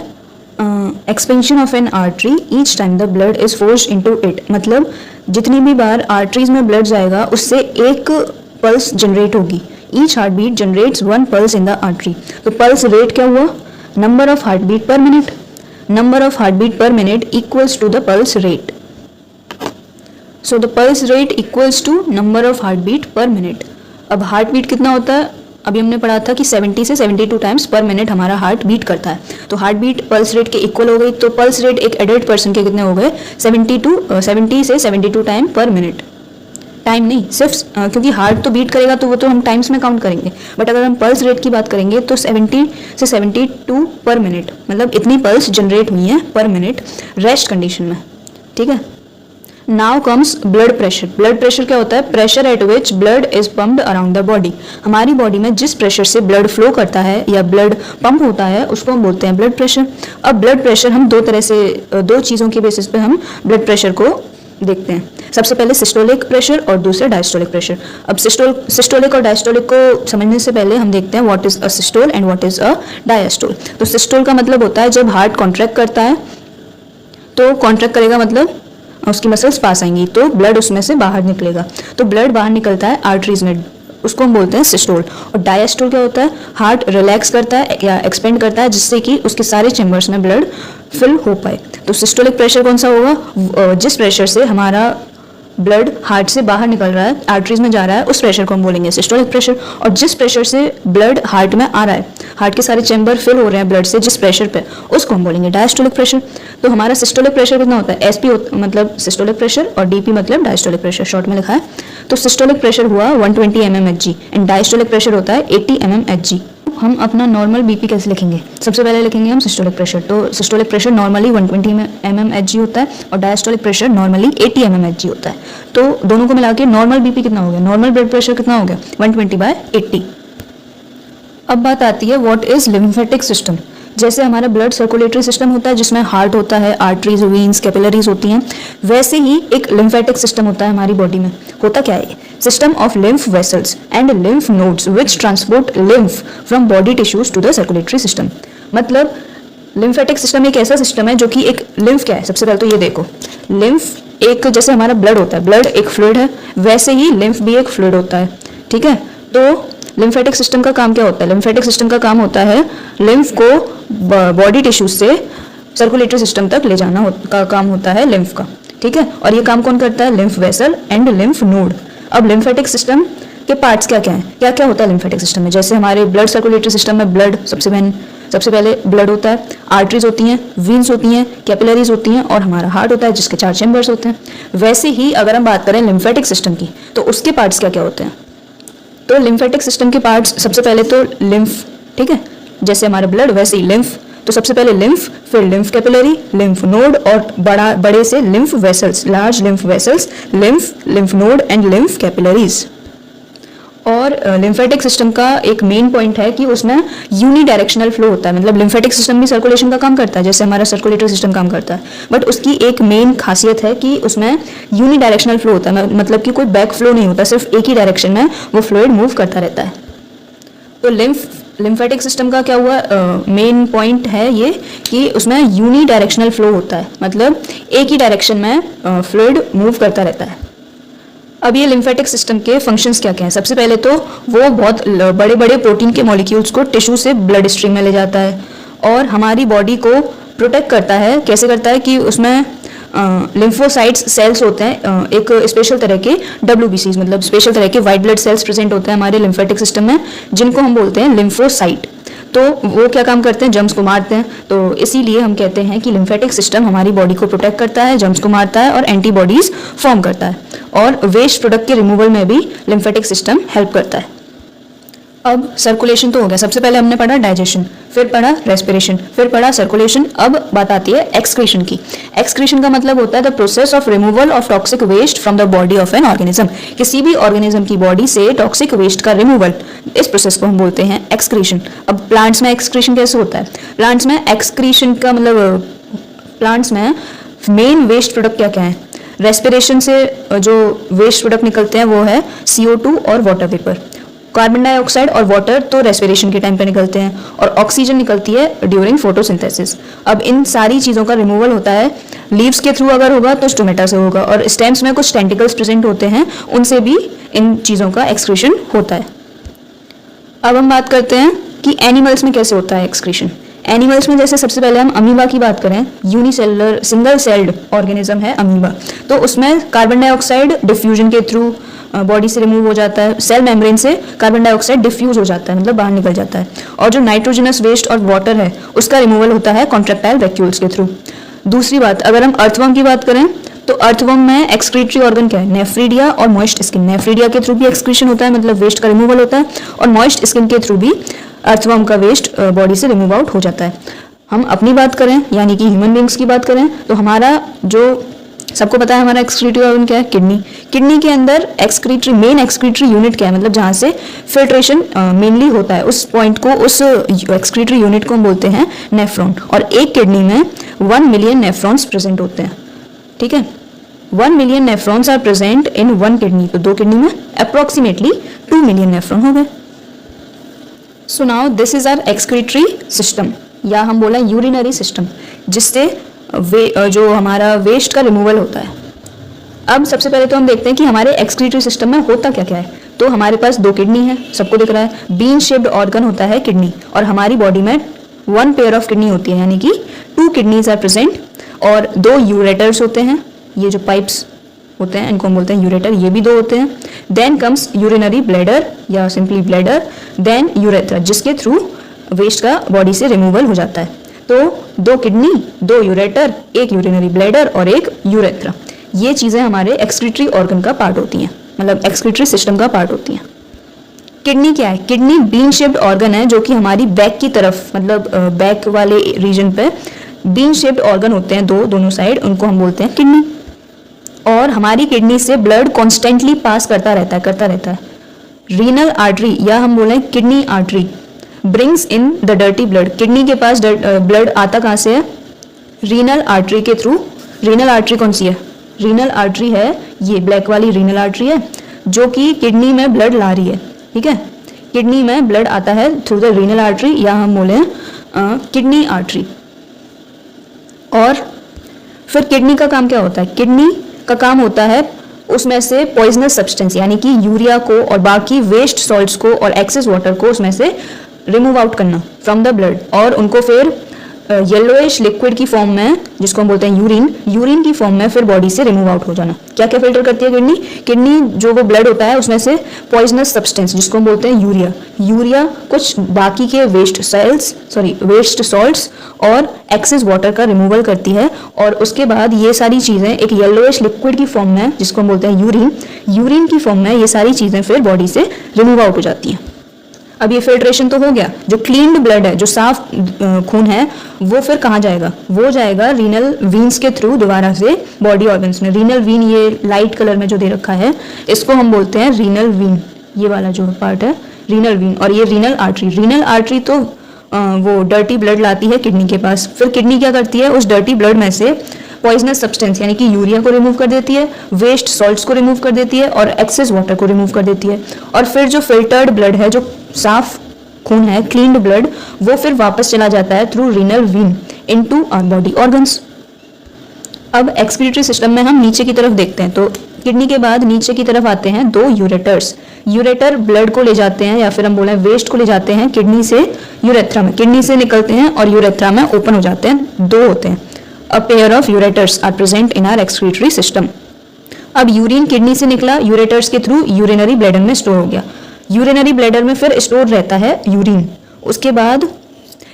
expansion of N artery each time the blood is forced into it. मतलब जितनी भी बार आर्टरीज में ब्लड जाएगा उससे एक पल्स जनरेट होगी। Each heart beat generates one pulse in the artery. तो पल्स रेट क्या हुआ? Number of heart beat per minute. Number of heart beat per minute equals to the pulse rate. So the pulse rate equals to number of heart beat per minute. अब heart beat कितना होता है? अभी हमने पढ़ा था कि 70 से 72 टाइम्स पर मिनट हमारा हार्ट बीट करता है। तो हार्ट बीट पल्स रेट के इक्वल हो गई। तो पल्स रेट एक एडल्ट पर्सन के कितने हो गए? 70 से 72 टाइम पर मिनट। टाइम नहीं, सिर्फ क्योंकि हार्ट तो बीट करेगा तो वो तो हम टाइम्स में काउंट करेंगे, बट अगर हम पल्स रेट की बात करेंगे तो 70 से 72 पर मिनट, मतलब इतनी पल्स जनरेट हुई है पर मिनट रेस्ट कंडीशन में। ठीक है। Now comes blood pressure. Blood pressure क्या होता है? Pressure at which blood is pumped around the body. हमारी बॉडी में जिस प्रेशर से ब्लड फ्लो करता है या ब्लड पंप होता है उसको हम बोलते हैं ब्लड प्रेशर। अब ब्लड प्रेशर हम दो तरह से, दो चीज़ों के बेसिस पे हम ब्लड प्रेशर को देखते हैं। सबसे पहले सिस्टोलिक प्रेशर और दूसरे डायस्टोलिक प्रेशर। अब सिस्टोलिक और डायस्टोलिक को समझने से पहले हम देखते हैं what is a systole and what is a diastole. तो सिस्टोल का मतलब होता है जब हार्ट कॉन्ट्रैक्ट करता है, तो कॉन्ट्रैक्ट करेगा मतलब उसकी मसल्स पास आएंगी तो ब्लड उसमें से बाहर निकलेगा। तो ब्लड बाहर निकलता है आर्टरीज में, उसको हम बोलते हैं सिस्टोल। और डायस्टोल क्या होता है? हार्ट रिलैक्स करता है या एक्सपेंड करता है जिससे कि उसके सारे चेंबर्स में ब्लड फिल हो पाए। तो सिस्टोलिक प्रेशर कौन सा होगा? जिस प्रेशर से हमारा ब्लड हार्ट से बाहर निकल रहा है, आर्टरीज में जा रहा है, उस प्रेशर को हम बोलेंगे सिस्टोलिक प्रेशर। और जिस प्रेशर से ब्लड हार्ट में आ रहा है, हार्ट के सारे चेंबर फिल हो रहे हैं ब्लड से जिस प्रेशर पे, उसको हम बोलेंगे डायस्टोलिक प्रेशर। तो हमारा सिस्टोलिक प्रेशर कितना होता है? एसपी मतलब सिस्टोलिक प्रेशर और डीपी मतलब डायस्टोलिक प्रेशर, शॉर्ट में लिखा है। तो सिस्टोलिक प्रेशर हुआ 120 mmHg एंड डायस्टोलिक प्रेशर होता है 80 mmHg। हम अपना नॉर्मल बीपी कैसे लिखेंगे? सबसे पहले लिखेंगे हम सिस्टोलिक प्रेशर। तो सिस्टोलिक प्रेशर नॉर्मली 120 mmHg होता है और डायस्टोलिक प्रेशर नॉर्मली 80 mmHg होता है। तो दोनों को मिला के नॉर्मल बीपी कितना हो गया? नॉर्मल ब्लड प्रेशर कितना हो गया? 120/80। अब बात आती है व्हाट इज लिम्फेटिक सिस्टम। जैसे हमारा ब्लड सर्कुलेटरी सिस्टम होता है जिसमें हार्ट होता है, आर्टरीज, वेन्स, कैपिलरीज होती हैं, वैसे ही एक लिम्फेटिक सिस्टम होता है हमारी बॉडी में। होता क्या है? System of lymph vessels and lymph nodes which transport lymph from body tissues to the circulatory system. मतलब लिम्फेटिक सिस्टम एक ऐसा सिस्टम है जो कि एक लिम्फ क्या है? सबसे पहले तो ये देखो, लिम्फ एक, जैसे हमारा ब्लड होता है, ब्लड एक फ्लूइड है, वैसे ही लिम्फ भी एक फ्लूइड होता है। ठीक है। तो लिम्फेटिक सिस्टम का काम क्या होता है? लिम्फेटिक सिस्टम का काम होता है लिम्फ को बॉडी टिश्यूज से सर्कुलेटरी सिस्टम तक ले जाना का काम होता है लिम्फ का। ठीक है। और ये काम कौन करता है? Lymph vessel and lymph node. अब लिम्फेटिक सिस्टम के पार्ट्स क्या क्या हैं? क्या क्या होता है लिम्फेटिक सिस्टम में? जैसे हमारे ब्लड सर्कुलेटरी सिस्टम में ब्लड सबसे पहले ब्लड होता है, आर्टरीज होती हैं, वीन्स होती हैं, कैपिलरीज होती हैं और हमारा हार्ट होता है जिसके 4 चेंबर्स होते हैं। वैसे ही अगर हम बात करें लिम्फेटिक सिस्टम की तो उसके पार्ट्स क्या क्या होते हैं? तो लिम्फेटिक सिस्टम के पार्ट्स सबसे पहले तो लिम्फ। ठीक है। जैसे हमारा ब्लड वैसे ही लिम्फ। तो सबसे पहले लिम्फ, फिर लिम्फ कैपिलरी, लिम्फ नोड और बड़े से lymph vessels, large lymph vessels, lymph node and lymph capillaries. और लिम्फेटिक सिस्टम का एक मेन पॉइंट है कि उसमें यूनिडायरेक्शनल फ्लो होता है। मतलब लिम्फेटिक सिस्टम भी सर्कुलेशन का काम करता है जैसे हमारा सर्कुलेटरी सिस्टम काम करता है, बट उसकी एक मेन खासियत है कि उसमें यूनिडायरेक्शनल फ्लो होता है। मतलब कि कोई बैक फ्लो नहीं होता, सिर्फ एक ही डायरेक्शन में वो फ्लूइड मूव करता रहता है। तो लिम्फेटिक सिस्टम का क्या हुआ? मेन पॉइंट है ये कि उसमें यूनिडायरेक्शनल फ्लो होता है, मतलब एक ही डायरेक्शन में फ्लूइड मूव करता रहता है। अब ये लिम्फेटिक सिस्टम के फंक्शंस क्या क्या हैं? सबसे पहले तो वो बहुत बड़े बड़े प्रोटीन के मॉलिक्यूल्स को टिश्यू से ब्लड स्ट्रीम में ले जाता है और हमारी बॉडी को प्रोटेक्ट करता है। कैसे करता है कि उसमें लिम्फोसाइट्स सेल्स होते हैं, एक स्पेशल तरह के WBCs, मतलब स्पेशल तरह के वाइट ब्लड सेल्स प्रेजेंट होते हैं हमारे लिम्फेटिक सिस्टम में, जिनको हम बोलते हैं लिम्फोसाइट। तो वो क्या काम करते हैं? जर्म्स को मारते हैं। तो इसीलिए हम कहते हैं कि लिम्फेटिक सिस्टम हमारी बॉडी को प्रोटेक्ट करता है, जर्म्स को मारता है और एंटीबॉडीज फॉर्म करता है। और वेस्ट प्रोडक्ट के रिमूवल में भी लिम्फेटिक सिस्टम हेल्प करता है। अब सर्कुलेशन तो हो गया, सबसे पहले हमने पढ़ा डाइजेशन, फिर पढ़ा रेस्पिरेशन, फिर पढ़ा सर्कुलेशन। अब बात आती है एक्सक्रीशन की। एक्सक्रीशन का मतलब होता है the process of removal of toxic waste from the body of an organism. किसी भी ऑर्गेनिज्म की बॉडी से टॉक्सिक वेस्ट का रिमूवल, इस प्रोसेस को हम बोलते हैं एक्सक्रीशन। अब प्लांट्स में एक्सक्रीशन कैसे होता है? प्लांट्स में एक्सक्रीशन का मतलब प्लांट्स में मेन वेस्ट प्रोडक्ट क्या क्या है? रेस्पिरेशन से जो वेस्ट प्रोडक्ट निकलते हैं वो है CO2 और वाटर वेपर। कार्बन डाइऑक्साइड और वाटर तो रेस्पिरेशन के टाइम पे निकलते हैं, और ऑक्सीजन निकलती है ड्यूरिंग फोटोसिंथेसिस। अब इन सारी चीज़ों का रिमूवल होता है लीव्स के थ्रू, अगर होगा तो स्टोमेटा से होगा, और स्टेम्स में कुछ टेंटिकल्स प्रेजेंट होते हैं, उनसे भी इन चीज़ों का एक्सक्रीशन होता है। अब हम बात करते हैं कि एनिमल्स में कैसे होता है एक्सक्रीशन। एनिमल्स में जैसे सबसे पहले हम अमीबा की बात करें, यूनिसेलुलर सिंगल सेल्ड ऑर्गेनिज्म है अमीबा, तो उसमें कार्बन डाइऑक्साइड डिफ्यूजन के थ्रू बॉडी से रिमूव हो जाता है, सेल मेम्ब्रेन से कार्बन डाइऑक्साइड डिफ्यूज हो जाता है, मतलब बाहर निकल जाता है। और जो नाइट्रोजनस वेस्ट और वाटर है उसका रिमूवल होता है कॉन्ट्रैक्टाइल वैक्यूल्स के थ्रू। दूसरी बात, अगर हम अर्थवर्म की बात करें तो अर्थवर्म में एक्सक्रीटरी ऑर्गन क्या है? नेफ्रीडिया और मॉइस्ट स्किन। नेफ्रीडिया के थ्रू भी एक्सक्रीशन होता है, मतलब वेस्ट का रिमूवल होता है, और मॉइस्ट स्किन के थ्रू भी अर्थवर्म का वेस्ट बॉडी से रिमूव आउट हो जाता है। हम अपनी बात करें यानी कि ह्यूमन बींग्स की बात करें तो हमारा जो सबको पता है हमारा एक्सक्रीटरी ऑर्गन क्या है? किडनी। किडनी के अंदर एक्सक्रीटरी मेन एक्सक्रीटरी यूनिट क्या है? मतलब जहाँ से फिल्ट्रेशन मेनली होता है, उस पॉइंट को, उस एक्सक्रीटरी यूनिट को हम बोलते हैं नेफ्रॉन। और एक किडनी में 1 मिलियन नेफ्रॉन्स प्रेजेंट होते हैं, ठीक है। 1 million nephrons are present in 1 kidney, तो 2 किडनी में अप्रोक्सीमेटली 2 मिलियन नेफ्रॉन हो गए। So now this is our excretory system, या हम बोला यूरिनरी सिस्टम, जिससे जो हमारा वेस्ट का रिमूवल होता है। अब सबसे पहले तो हम देखते हैं कि हमारे एक्सक्रीटरी सिस्टम में होता क्या क्या है। तो हमारे पास 2 किडनी है, सबको दिख रहा है। बीन शेप्ड ऑर्गन होता है किडनी, और हमारी बॉडी में 1 पेयर ऑफ किडनी होती है, यानी कि 2 किडनीज आर प्रेजेंट, और 2 यूरेटर्स होते हैं। ये जो पाइप्स होते हैं इनको हम बोलते हैं यूरेटर, ये भी 2 होते हैं। देन कम्स यूरिनरी ब्लैडर या सिंपली ब्लैडर, देन यूरेथ्रा, जिसके थ्रू वेस्ट का बॉडी से रिमूवल हो जाता है। तो 2 किडनी, 2 यूरेटर, 1 यूरिनरी ब्लैडर और 1 यूरेथ्रा, ये चीज़ें हमारे एक्सक्रीटरी ऑर्गन का पार्ट होती हैं, मतलब एक्सक्रीटरी सिस्टम का पार्ट होती हैं। किडनी क्या है? किडनी बीन शेप्ड ऑर्गन है जो कि हमारी बैक की तरफ, मतलब बैक वाले रीजन पे बीन शेप्ड ऑर्गन होते हैं दोनों साइड, उनको हम बोलते हैं किडनी। और हमारी किडनी से ब्लड कॉन्स्टेंटली पास करता रहता है। रीनल आर्टरी या हम बोलें kidney artery brings in the dirty blood. Kidney के पास ब्लड आता कहाँ से है? रीनल आर्टरी के थ्रू। रीनल आर्टरी कौन सी है? रीनल आर्टरी है ये ब्लैक वाली रीनल आर्टरी है जो कि किडनी में ब्लड ला रही है, ठीक है। किडनी में ब्लड आता है थ्रू द रीनल आर्टरी या हम बोले किडनी आर्टरी। और फिर किडनी का काम क्या होता है? किडनी का काम होता है उसमें से पॉइजनस सब्सटेंस यानी कि यूरिया को और बाकी वेस्ट सॉल्ट्स को और एक्सेस वाटर को उसमें से रिमूव आउट करना फ्रॉम द ब्लड, और उनको फिर येलोइश लिक्विड की फॉर्म में, जिसको हम बोलते हैं यूरिन की फॉर्म में फिर बॉडी से रिमूव आउट हो जाना। क्या क्या फिल्टर करती है किडनी? किडनी जो वो ब्लड होता है उसमें से पॉइजनस सब्सटेंस जिसको हम बोलते हैं यूरिया, कुछ बाकी के वेस्ट सॉल्ट्स और एक्सेस वाटर का रिमूवल करती है, और उसके बाद ये सारी चीज़ें एक येलोइश लिक्विड की फॉर्म में, जिसको हम बोलते हैं यूरिन की फॉर्म में, ये सारी चीज़ें फिर बॉडी से रिमूव आउट हो जाती हैं। अब ये फिल्ट्रेशन तो हो गया। जो क्लीन्ड ब्लड है, जो साफ खून है, वो फिर कहाँ जाएगा? वो जाएगा रीनल वीन्स के थ्रू दोबारा से बॉडी ऑर्गन्स में। रीनल वीन ये लाइट कलर में जो दे रखा है इसको हम बोलते हैं रीनल वीन, ये वाला जो पार्ट है रीनल वीन। और ये रीनल आर्टरी तो वो डर्टी ब्लड लाती है किडनी के पास। फिर किडनी क्या करती है? उस डर्टी ब्लड में से पॉइजनस सब्सटेंस यानी कि यूरिया को रिमूव कर देती है, वेस्ट सॉल्ट्स को रिमूव कर देती है और एक्सेस वाटर को रिमूव कर देती है। और फिर जो फिल्टर्ड ब्लड है, जो साफ खून है, क्लीन्ड ब्लड, वो फिर वापस चला जाता है through renal vein into our body organs. अब एक्सक्रीटरी सिस्टम में हम नीचे की तरफ देखते हैं, तो किडनी के बाद नीचे की तरफ आते हैं 2 यूरेटर्स। यूरेटर ब्लड को ले जाते हैं या फिर हम बोले वेस्ट को ले जाते हैं किडनी से यूरेथ्रा में, किडनी से निकलते हैं और यूरेथ्रा में ओपन हो जाते हैं। 2 होते हैं। A pair of ureters are present in our excretory system. अब यूरिन किडनी से निकला, यूरेटर्स के थ्रू यूरिनरी ब्लैडर में स्टोर हो गया। यूरिनरी ब्लैडर में फिर स्टोर रहता है यूरिन। उसके बाद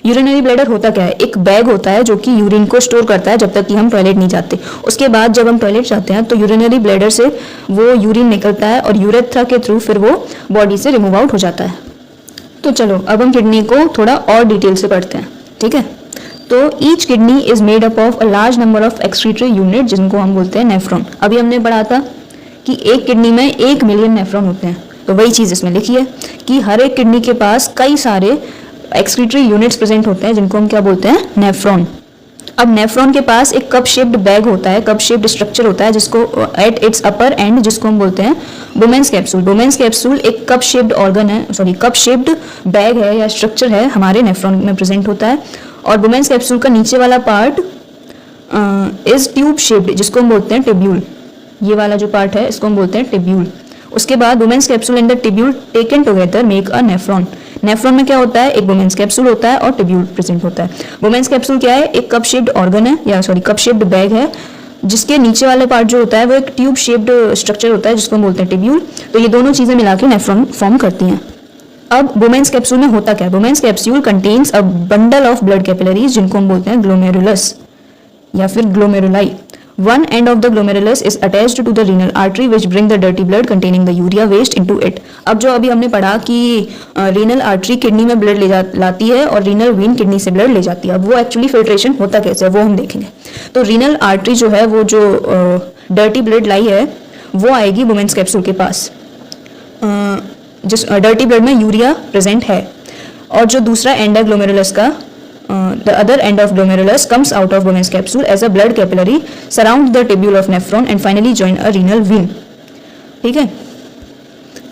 यूरिनरी ब्लैडर होता क्या है? एक बैग होता है जो कि यूरिन को स्टोर करता है जब तक कि हम टॉयलेट नहीं जाते। उसके बाद जब हम टॉयलेट जाते हैं तो यूरिनरी ब्लैडर से वो यूरिन निकलता है और यूरेथ्रा के थ्रू फिर वो बॉडी से रिमूव आउट हो जाता है। तो चलो अब हम किडनी को थोड़ा और डिटेल से पढ़ते हैं, ठीक है। तो each kidney is made up of a large number of excretory unit जिनको हम बोलते हैं नेफ्रॉन। अभी हमने पढ़ा था कि एक किडनी में 1 मिलियन नेफ्रॉन होते हैं, तो वही चीज़ इसमें लिखी है कि हर एक किडनी के पास कई सारे एक्सक्रीटरी यूनिट्स प्रेजेंट होते हैं जिनको हम क्या बोलते हैं, नेफ्रॉन। अब नेफ्रॉन के पास एक कप शेप्ड बैग होता है, कप शेप्ड स्ट्रक्चर होता है जिसको एट इट्स अपर एंड जिसको हम बोलते हैं बोमेन्स कैप्सूल। बोमेन्स कैप्सूल एक कप शेप्ड ऑर्गन है, सॉरी कप शेप्ड बैग है या स्ट्रक्चर है हमारे नेफ्रॉन में प्रेजेंट होता है। और बोमेन्स कैप्सूल का नीचे वाला पार्ट इज ट्यूब शेप्ड जिसको हम बोलते हैं टिब्यूल। ये वाला जो पार्ट है इसको हम बोलते हैं टिब्यूल। उसके बाद Bowman's capsule and the tubule taken together make a nephron. Nephron में क्या होता है, एक वुमेन्स कैप्सूल होता है और टिब्यूल प्रेजेंट होता है। वुमेन्स कैप्सूल क्या है, एक कप शेप्ड ऑर्गन है या सॉरी कप शेप्ड बैग है जिसके नीचे वाले पार्ट जो होता है वो एक ट्यूब शेप्ड स्ट्रक्चर होता है जिसको हम बोलते हैं टिब्यूल। तो ये दोनों चीजें मिला के नेफ्रॉन फॉर्म करती हैं। अब वुमेन्स कैप्सूल में होता क्या है, Bowman's capsule contains a bundle of blood capillaries जिनको हम बोलते हैं ग्लोमेरुलस या फिर glomeruli. One end of the glomerulus is attached to the renal artery which bring the dirty blood containing the urea waste into it। अब जो अभी हमने पढ़ा कि रीनल आर्टरी किडनी में ब्लड लाती है और रीनल वेन किडनी से ब्लड ले जाती है। अब वो एक्चुअली फिल्ट्रेशन होता कैसे है वो हम देखेंगे। तो रीनल आर्टरी जो है वो जो डर्टी ब्लड लाई है वो आएगी वुमेन्स कैप्सूल के पास, जिस डर्टी ब्लड में यूरिया प्रेजेंट है। और जो दूसरा एंड है ग्लोमेरुलस का, the other end of glomerulus comes out of women's capsule as a blood capillary surround the tubule of nephron and finally join a renal vein। ठीक है।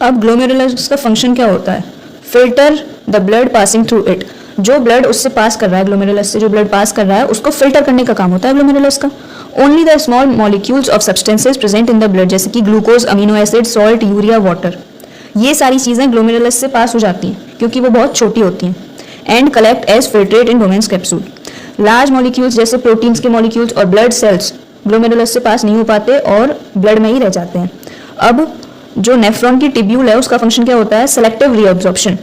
अब ग्लोमेरुलस का फंक्शन क्या होता है, filter the blood passing through it. जो blood उससे पास कर रहा है, ग्लोमेरुलस से जो ब्लड पास कर रहा है उसको फिल्टर करने का काम होता है ग्लोमेरुलस का। Only the small molecules of substances present in the blood जैसे कि glucose, amino acid, salt, urea, water, ये सारी चीजें ग्लोमेरुलस से पास हो जाती हैं क्योंकि वो बहुत छोटी होती हैं and collect as filtrate in Bowman's capsule. Large molecules जैसे प्रोटीन्स के मॉलिक्यूल्स और ब्लड सेल्स ग्लोमेरुलस से पास नहीं हो पाते और ब्लड में ही रह जाते हैं। अब जो नेफ्रॉन की टिब्यूल है उसका फंक्शन क्या होता है, सेलेक्टिव रीअब्जॉर्प्शन।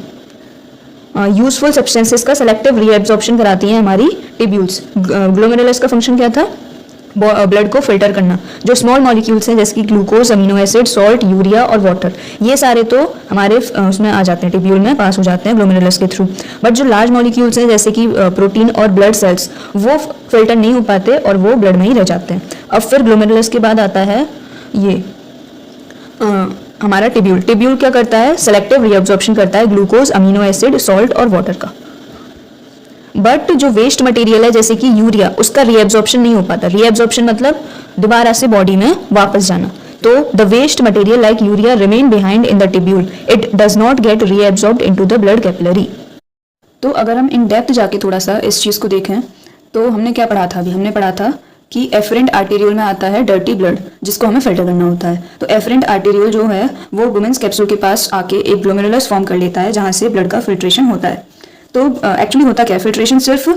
यूजफुल सब्सटेंसेस का सेलेक्टिव रीअब्जॉर्प्शन कराती हैं हमारी टिब्यूल्स। ग्लोमेरुलस का फंक्शन क्या था, ब्लड को फिल्टर करना। जो स्मॉल मॉलिक्यूल्स हैं जैसे कि glucose, amino acid, salt, urea और वाटर, ये सारे तो हमारे उसमें आ जाते हैं, टिब्यूल में पास हो जाते हैं ग्लोमेरुलस के थ्रू। बट जो लार्ज मॉलिक्यूल्स हैं जैसे कि प्रोटीन और ब्लड सेल्स वो फिल्टर नहीं हो पाते और वो ब्लड में ही रह जाते हैं। अब फिर ग्लोमेरुलस के बाद आता है ये हमारा टिब्यूल। टिब्यूल क्या करता है, सेलेक्टिव रीअब्जॉर्प्शन करता है ग्लूकोज, अमीनो एसिड, सॉल्ट और वाटर का। बट जो वेस्ट मटेरियल है जैसे कि यूरिया, उसका रीएब्जॉर्प्शन नहीं हो पाता। रीएब्जॉर्प्शन मतलब दोबारा से बॉडी में वापस जाना। तो the waste material like urea remain behind in the tubule, it does not get reabsorbed into the blood capillary. तो अगर हम इन डेप्थ जाके थोड़ा सा इस चीज को देखें तो हमने क्या पढ़ा था, अभी हमने पढ़ा था कि एफरेंट आर्टेरियोल में आता है डर्टी ब्लड जिसको हमें फिल्टर करना होता है। तो एफरेंट आर्टेरियोल जो है वो वुमेन्स कैप्सूल के पास आके एक ग्लोमेरुलस फॉर्म कर लेता है जहां से ब्लड का फिल्ट्रेशन होता है। तो एक्चुअली होता क्या है, फिल्ट्रेशन सिर्फ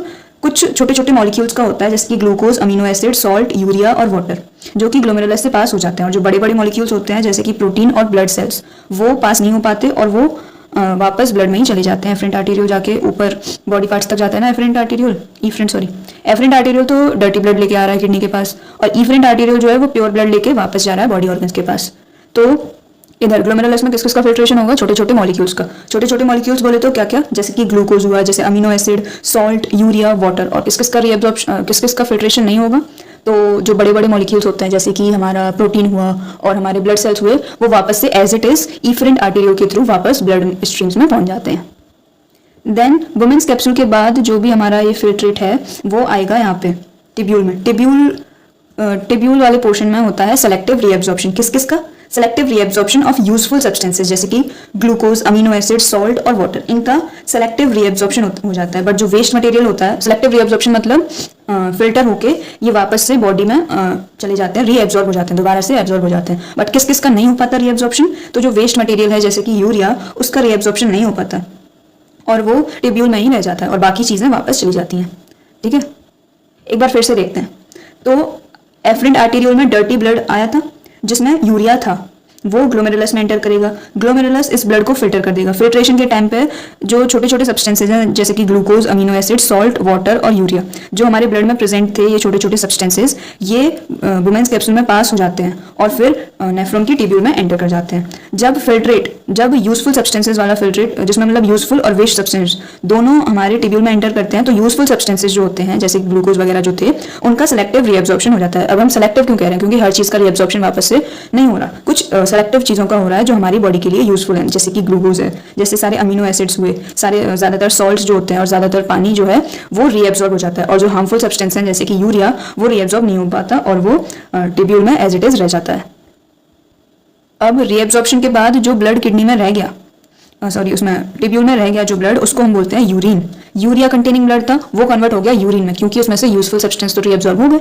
कुछ छोटे छोटे मॉलिक्यूल्स का होता है जैसे कि glucose, amino acid, salt, urea और वाटर, जो कि ग्लोमेरुलस से पास हो जाते हैं। और जो बड़े बड़े मॉलिक्यूल्स होते हैं जैसे कि प्रोटीन और ब्लड सेल्स वो पास नहीं हो पाते और वो वापस ब्लड में ही चले जाते हैं। एफरेंट आर्टेरियोल जाके ऊपर बॉडी पार्ट्स तक जाता है ना, एफरेंट आर्टेरियोल, एफरेंट आर्टेरियोल तो डर्टी ब्लड लेके आ रहा है किडनी के पास, और इफरेंट आर्टेरियोल जो है वो प्योर ब्लड लेके वापस जा रहा है बॉडी ऑर्गन्स के पास। तो इधर ग्लोमेरुलस में किस किस का फिल्ट्रेशन होगा, छोटे छोटे मॉलिक्यूल्स का। छोटे छोटे मॉलिक्यूल्स बोले तो क्या क्या, जैसे कि ग्लूकोज हुआ, जैसे amino acid, salt, urea, water. और किस किस का रीअब्जॉर्प्शन, किस किस का फिल्ट्रेशन नहीं होगा, तो जो बड़े बड़े मॉलिक्यूल्स होते हैं जैसे कि हमारा प्रोटीन हुआ और हमारे ब्लड सेल्स हुए, वो वापस से as it is efferent arteriole के थ्रू वापस ब्लड स्ट्रीम्स में पहुंच जाते हैं। देन वुमेन्स कैप्सूल के बाद जो भी हमारा ये फिल्ट्रेट है वो आएगा यहाँ पे टिब्यूल में। टिब्यूल वाले पोर्शन में होता है सेलेक्टिव रीअब्जॉर्प्शन। किस किस का, selective reabsorption of useful substances जैसे कि ग्लूकोज, अमीनो एसिड, सॉल्ट और वाटर, इनका सेलेक्टिव रीअब्जॉर्प्शन हो जाता है। बट जो वेस्ट मटेरियल होता है, सेलेक्टिव रीअब्जॉर्प्शन मतलब फिल्टर होके ये वापस से बॉडी में चले जाते हैं, रीअब्जॉर्ब हो जाते हैं, दोबारा से एब्जॉर्ब हो जाते हैं। बट किस किस का नहीं हो पाता रीअब्जॉर्प्शन, तो जो वेस्ट मटेरियल है जैसे कि यूरिया, उसका रीअब्जॉर्प्शन नहीं हो पाता और वो टिब्यूल में ही रह जाता है और बाकी चीजें वापस चली जाती हैं। ठीक है, एक बार फिर से देखते हैं। तो एफरेंट आर्टेरियोल में डर्टी ब्लड आया था जिसमें यूरिया था, वो ग्लोमेरुलस में एंटर करेगा। ग्लोमेरुलस इस ब्लड को फिल्टर कर देगा। फिल्ट्रेशन के टाइम पे जो छोटे छोटे सब्सटेंसेज हैं जैसे कि glucose, amino acid, salt, water और यूरिया जो हमारे ब्लड में प्रेजेंट थे, ये छोटे छोटे सब्सटेंसेज ये वुमेन्स कैप्सूल में पास हो जाते हैं और फिर नेफ्रॉन की ट्यूब्यूल में एंटर कर जाते हैं। जब यूजफुल सब्सटेंसेज वाला फिल्ट्रेट, जिसमें मतलब यूजफुल और वेस्ट सब्सटेंस दोनों हमारे ट्यूब्यूल में एंटर करते हैं, तो यूजफुल सब्सटेंसेज जो होते हैं जैसे ग्लूकोज वगैरह जो थे उनका सेलेक्टिव रीअब्जॉर्प्शन हो जाता है। अब हम सेलेक्टिव क्यों कह रहे हैं? क्योंकि हर चीज का रीअब्जॉर्प्शन वापस से नहीं हो रहा, कुछ सेलेक्टिव चीजों का हो रहा है जो हमारी बॉडी के लिए यूजफुल है, जैसे कि ग्लूकोज है, जैसे सारे अमीनो एसिड्स हुए, सारे ज्यादातर सॉल्ट्स जो होते हैं और ज्यादातर पानी जो है वो रीअब्जॉर्ब हो जाता है, और जो हार्मफुल सब्सटेंस हैं जैसे कि यूरिया वो रीअब्जॉर्ब नहीं हो पाता और वो ट्यूब्यूल में एज इट इज रह जाता है। अब रीअब्जॉर्प्शन के बाद जो ब्लड किडनी में रह गया, उसमें ट्यूब्यूल में रह गया जो ब्लड, उसको हम बोलते हैं यूरिन। यूरिया कंटेनिंग ब्लड था वो कन्वर्ट हो गया यूरिन में, क्योंकि उसमें से यूजफुल सब्सटेंस तो रीअब्जॉर्ब हो गए।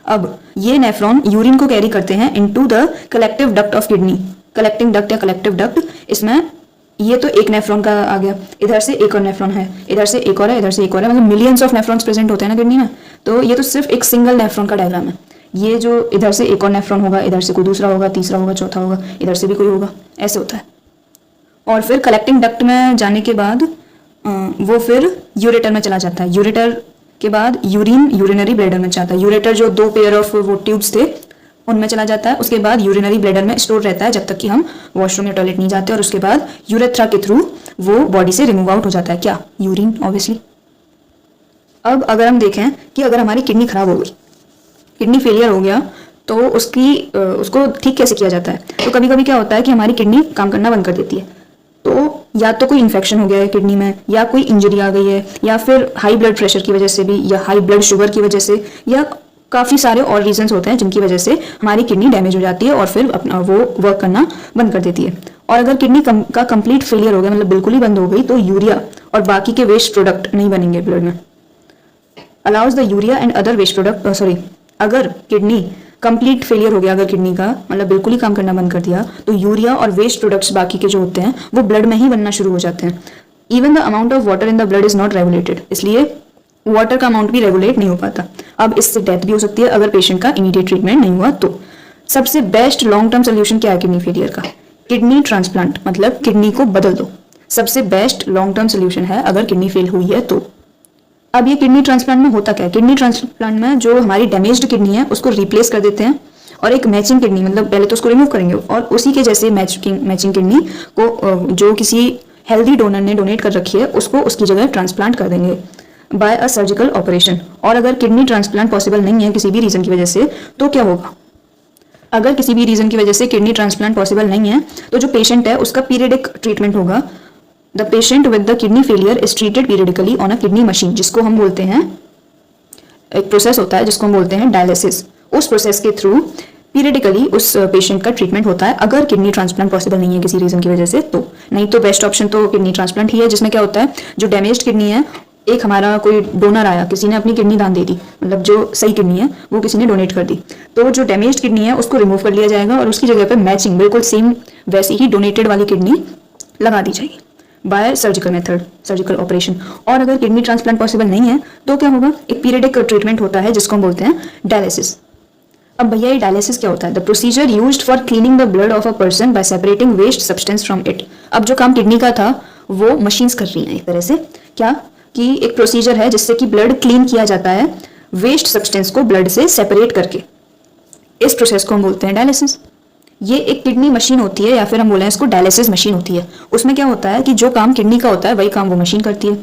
अब ये नेफ्रॉन यूरिन को कैरी करते हैं into the collective duct of kidney. Collecting duct या कलेक्टिव डक्ट, इसमें ये तो एक नेफ्रॉन का आ गया, इधर से एक और नेफ्रॉन है, इधर से एक और है, इधर से एक और है, मतलब मिलियंस ऑफ नेफ्रॉन्स प्रेजेंट होते हैं ना किडनी में, तो ये तो सिर्फ एक सिंगल नेफ्रॉन का डायग्राम है। ये जो इधर से एक और नेफ्रॉन होगा, इधर से कोई दूसरा होगा, तीसरा होगा, चौथा होगा, इधर से भी कोई होगा, ऐसे होता है। और फिर कलेक्टिंग डक्ट में जाने के बाद वो फिर यूरेटर में चला जाता है। यूरेटर के बाद यूरिन यूरिनरी ब्लैडर में जाता है। यूरेटर जो दो पेयर ऑफ वो ट्यूब्स थे उनमें चला जाता है। उसके बाद यूरिनरी ब्लैडर में स्टोर रहता है जब तक कि हम वॉशरूम या टॉयलेट नहीं जाते, और उसके बाद यूरेथ्रा के थ्रू वो बॉडी से रिमूव आउट हो जाता है। क्या? Urine, obviously. अब अगर हम देखें कि अगर हमारी किडनी खराब हो गई, किडनी फेलियर हो गया, तो उसको ठीक कैसे किया जाता है? तो कभी कभी क्या होता है कि हमारी किडनी काम करना बंद कर देती है, तो या तो कोई इन्फेक्शन हो गया है किडनी में, या कोई इंजरी आ गई है, या फिर हाई ब्लड प्रेशर की वजह से भी, या हाई ब्लड शुगर की वजह से, या काफ़ी सारे और रीजंस होते हैं जिनकी वजह से हमारी किडनी डैमेज हो जाती है और फिर अपना वो वर्क करना बंद कर देती है। और अगर किडनी का कंप्लीट फेलियर हो गया, मतलब बिल्कुल ही बंद हो गई, तो यूरिया और बाकी के वेस्ट प्रोडक्ट नहीं बनेंगे ब्लड में। Allows the urea and other waste product अगर किडनी कंप्लीट फेलियर हो गया, अगर किडनी का मतलब बिल्कुल ही काम करना बंद कर दिया, तो यूरिया और वेस्ट प्रोडक्ट्स बाकी के जो होते हैं वो ब्लड में ही बनना शुरू हो जाते हैं। Even the amount of water in the blood is not regulated, इसलिए वाटर का अमाउंट भी रेगुलेट नहीं हो पाता। अब इससे डेथ भी हो सकती है अगर पेशेंट का इमीडिएट ट्रीटमेंट नहीं हुआ तो। सबसे बेस्ट लॉन्ग टर्म सोल्यूशन क्या है किडनी फेलियर का? किडनी ट्रांसप्लांट, मतलब किडनी को बदल दो। सबसे बेस्ट लॉन्ग टर्म सोल्यूशन है अगर किडनी फेल हुई है तो। अब ये किडनी ट्रांसप्लांट में होता क्या है? किडनी ट्रांसप्लांट में जो हमारी डैमेज्ड किडनी है उसको रिप्लेस कर देते हैं, और एक मैचिंग किडनी, मतलब पहले तो उसको रिमूव करेंगे और उसी के जैसे मैचिंग किडनी को जो किसी हेल्दी डोनर ने डोनेट कर रखी है उसको उसकी जगह ट्रांसप्लांट कर देंगे बाय अ सर्जिकल ऑपरेशन। और अगर किडनी ट्रांसप्लांट पॉसिबल नहीं है किसी भी रीजन की वजह से, तो क्या होगा? अगर किसी भी रीजन की वजह से किडनी ट्रांसप्लांट पॉसिबल नहीं है, तो जो पेशेंट है उसका पीरियडिक ट्रीटमेंट होगा। The patient with the kidney failure is treated periodically on a kidney machine, जिसको हम बोलते हैं, एक प्रोसेस होता है जिसको हम बोलते हैं डायलिसिस। उस प्रोसेस के थ्रू पीरियडिकली उस पेशेंट का ट्रीटमेंट होता है अगर किडनी ट्रांसप्लांट पॉसिबल नहीं है किसी रीजन की वजह से तो। नहीं तो बेस्ट ऑप्शन तो किडनी ट्रांसप्लांट ही है, जिसमें क्या होता है, जो डैमेज्ड किडनी है, एक हमारा कोई डोनर आया, किसी ने अपनी किडनी दान दे दी, मतलब जो सही किडनी है वो किसी ने डोनेट कर दी, तो जो डैमेज्ड किडनी है उसको रिमूव कर लिया जाएगा और उसकी जगह पे मैचिंग बिल्कुल सेम वैसी ही डोनेटेड वाली किडनी लगा दी जाएगी bye surgical method, surgical operation. और अगर किडनी ट्रांसप्लांट पॉसिबल नहीं है तो क्या होगा? एक पीरियडिक ट्रीटमेंट होता है जिसको हम बोलते हैं डायलिसिस। अब भैया ये डायलिसिस क्या होता है? The procedure used for cleaning the blood of a person by separating waste substance from it. अब जो काम किडनी का था वो मशीन्स कर रही हैं एक तरह से। क्या कि एक प्रोसीजर है जिससे कि ब्लड क्लीन किया जाता है वेस्ट सब्सटेंस को ब्लड से सेपरेट करके। इस प्रोसेस को हम बोलते हैं डायलिसिस। ये एक किडनी मशीन होती है, या फिर हम बोले इसको डायलिसिस मशीन होती है। उसमें क्या होता है कि जो काम किडनी का होता है वही काम वो मशीन करती है।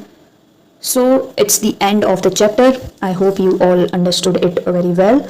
So it's the end of the chapter. I hope you all understood it very well.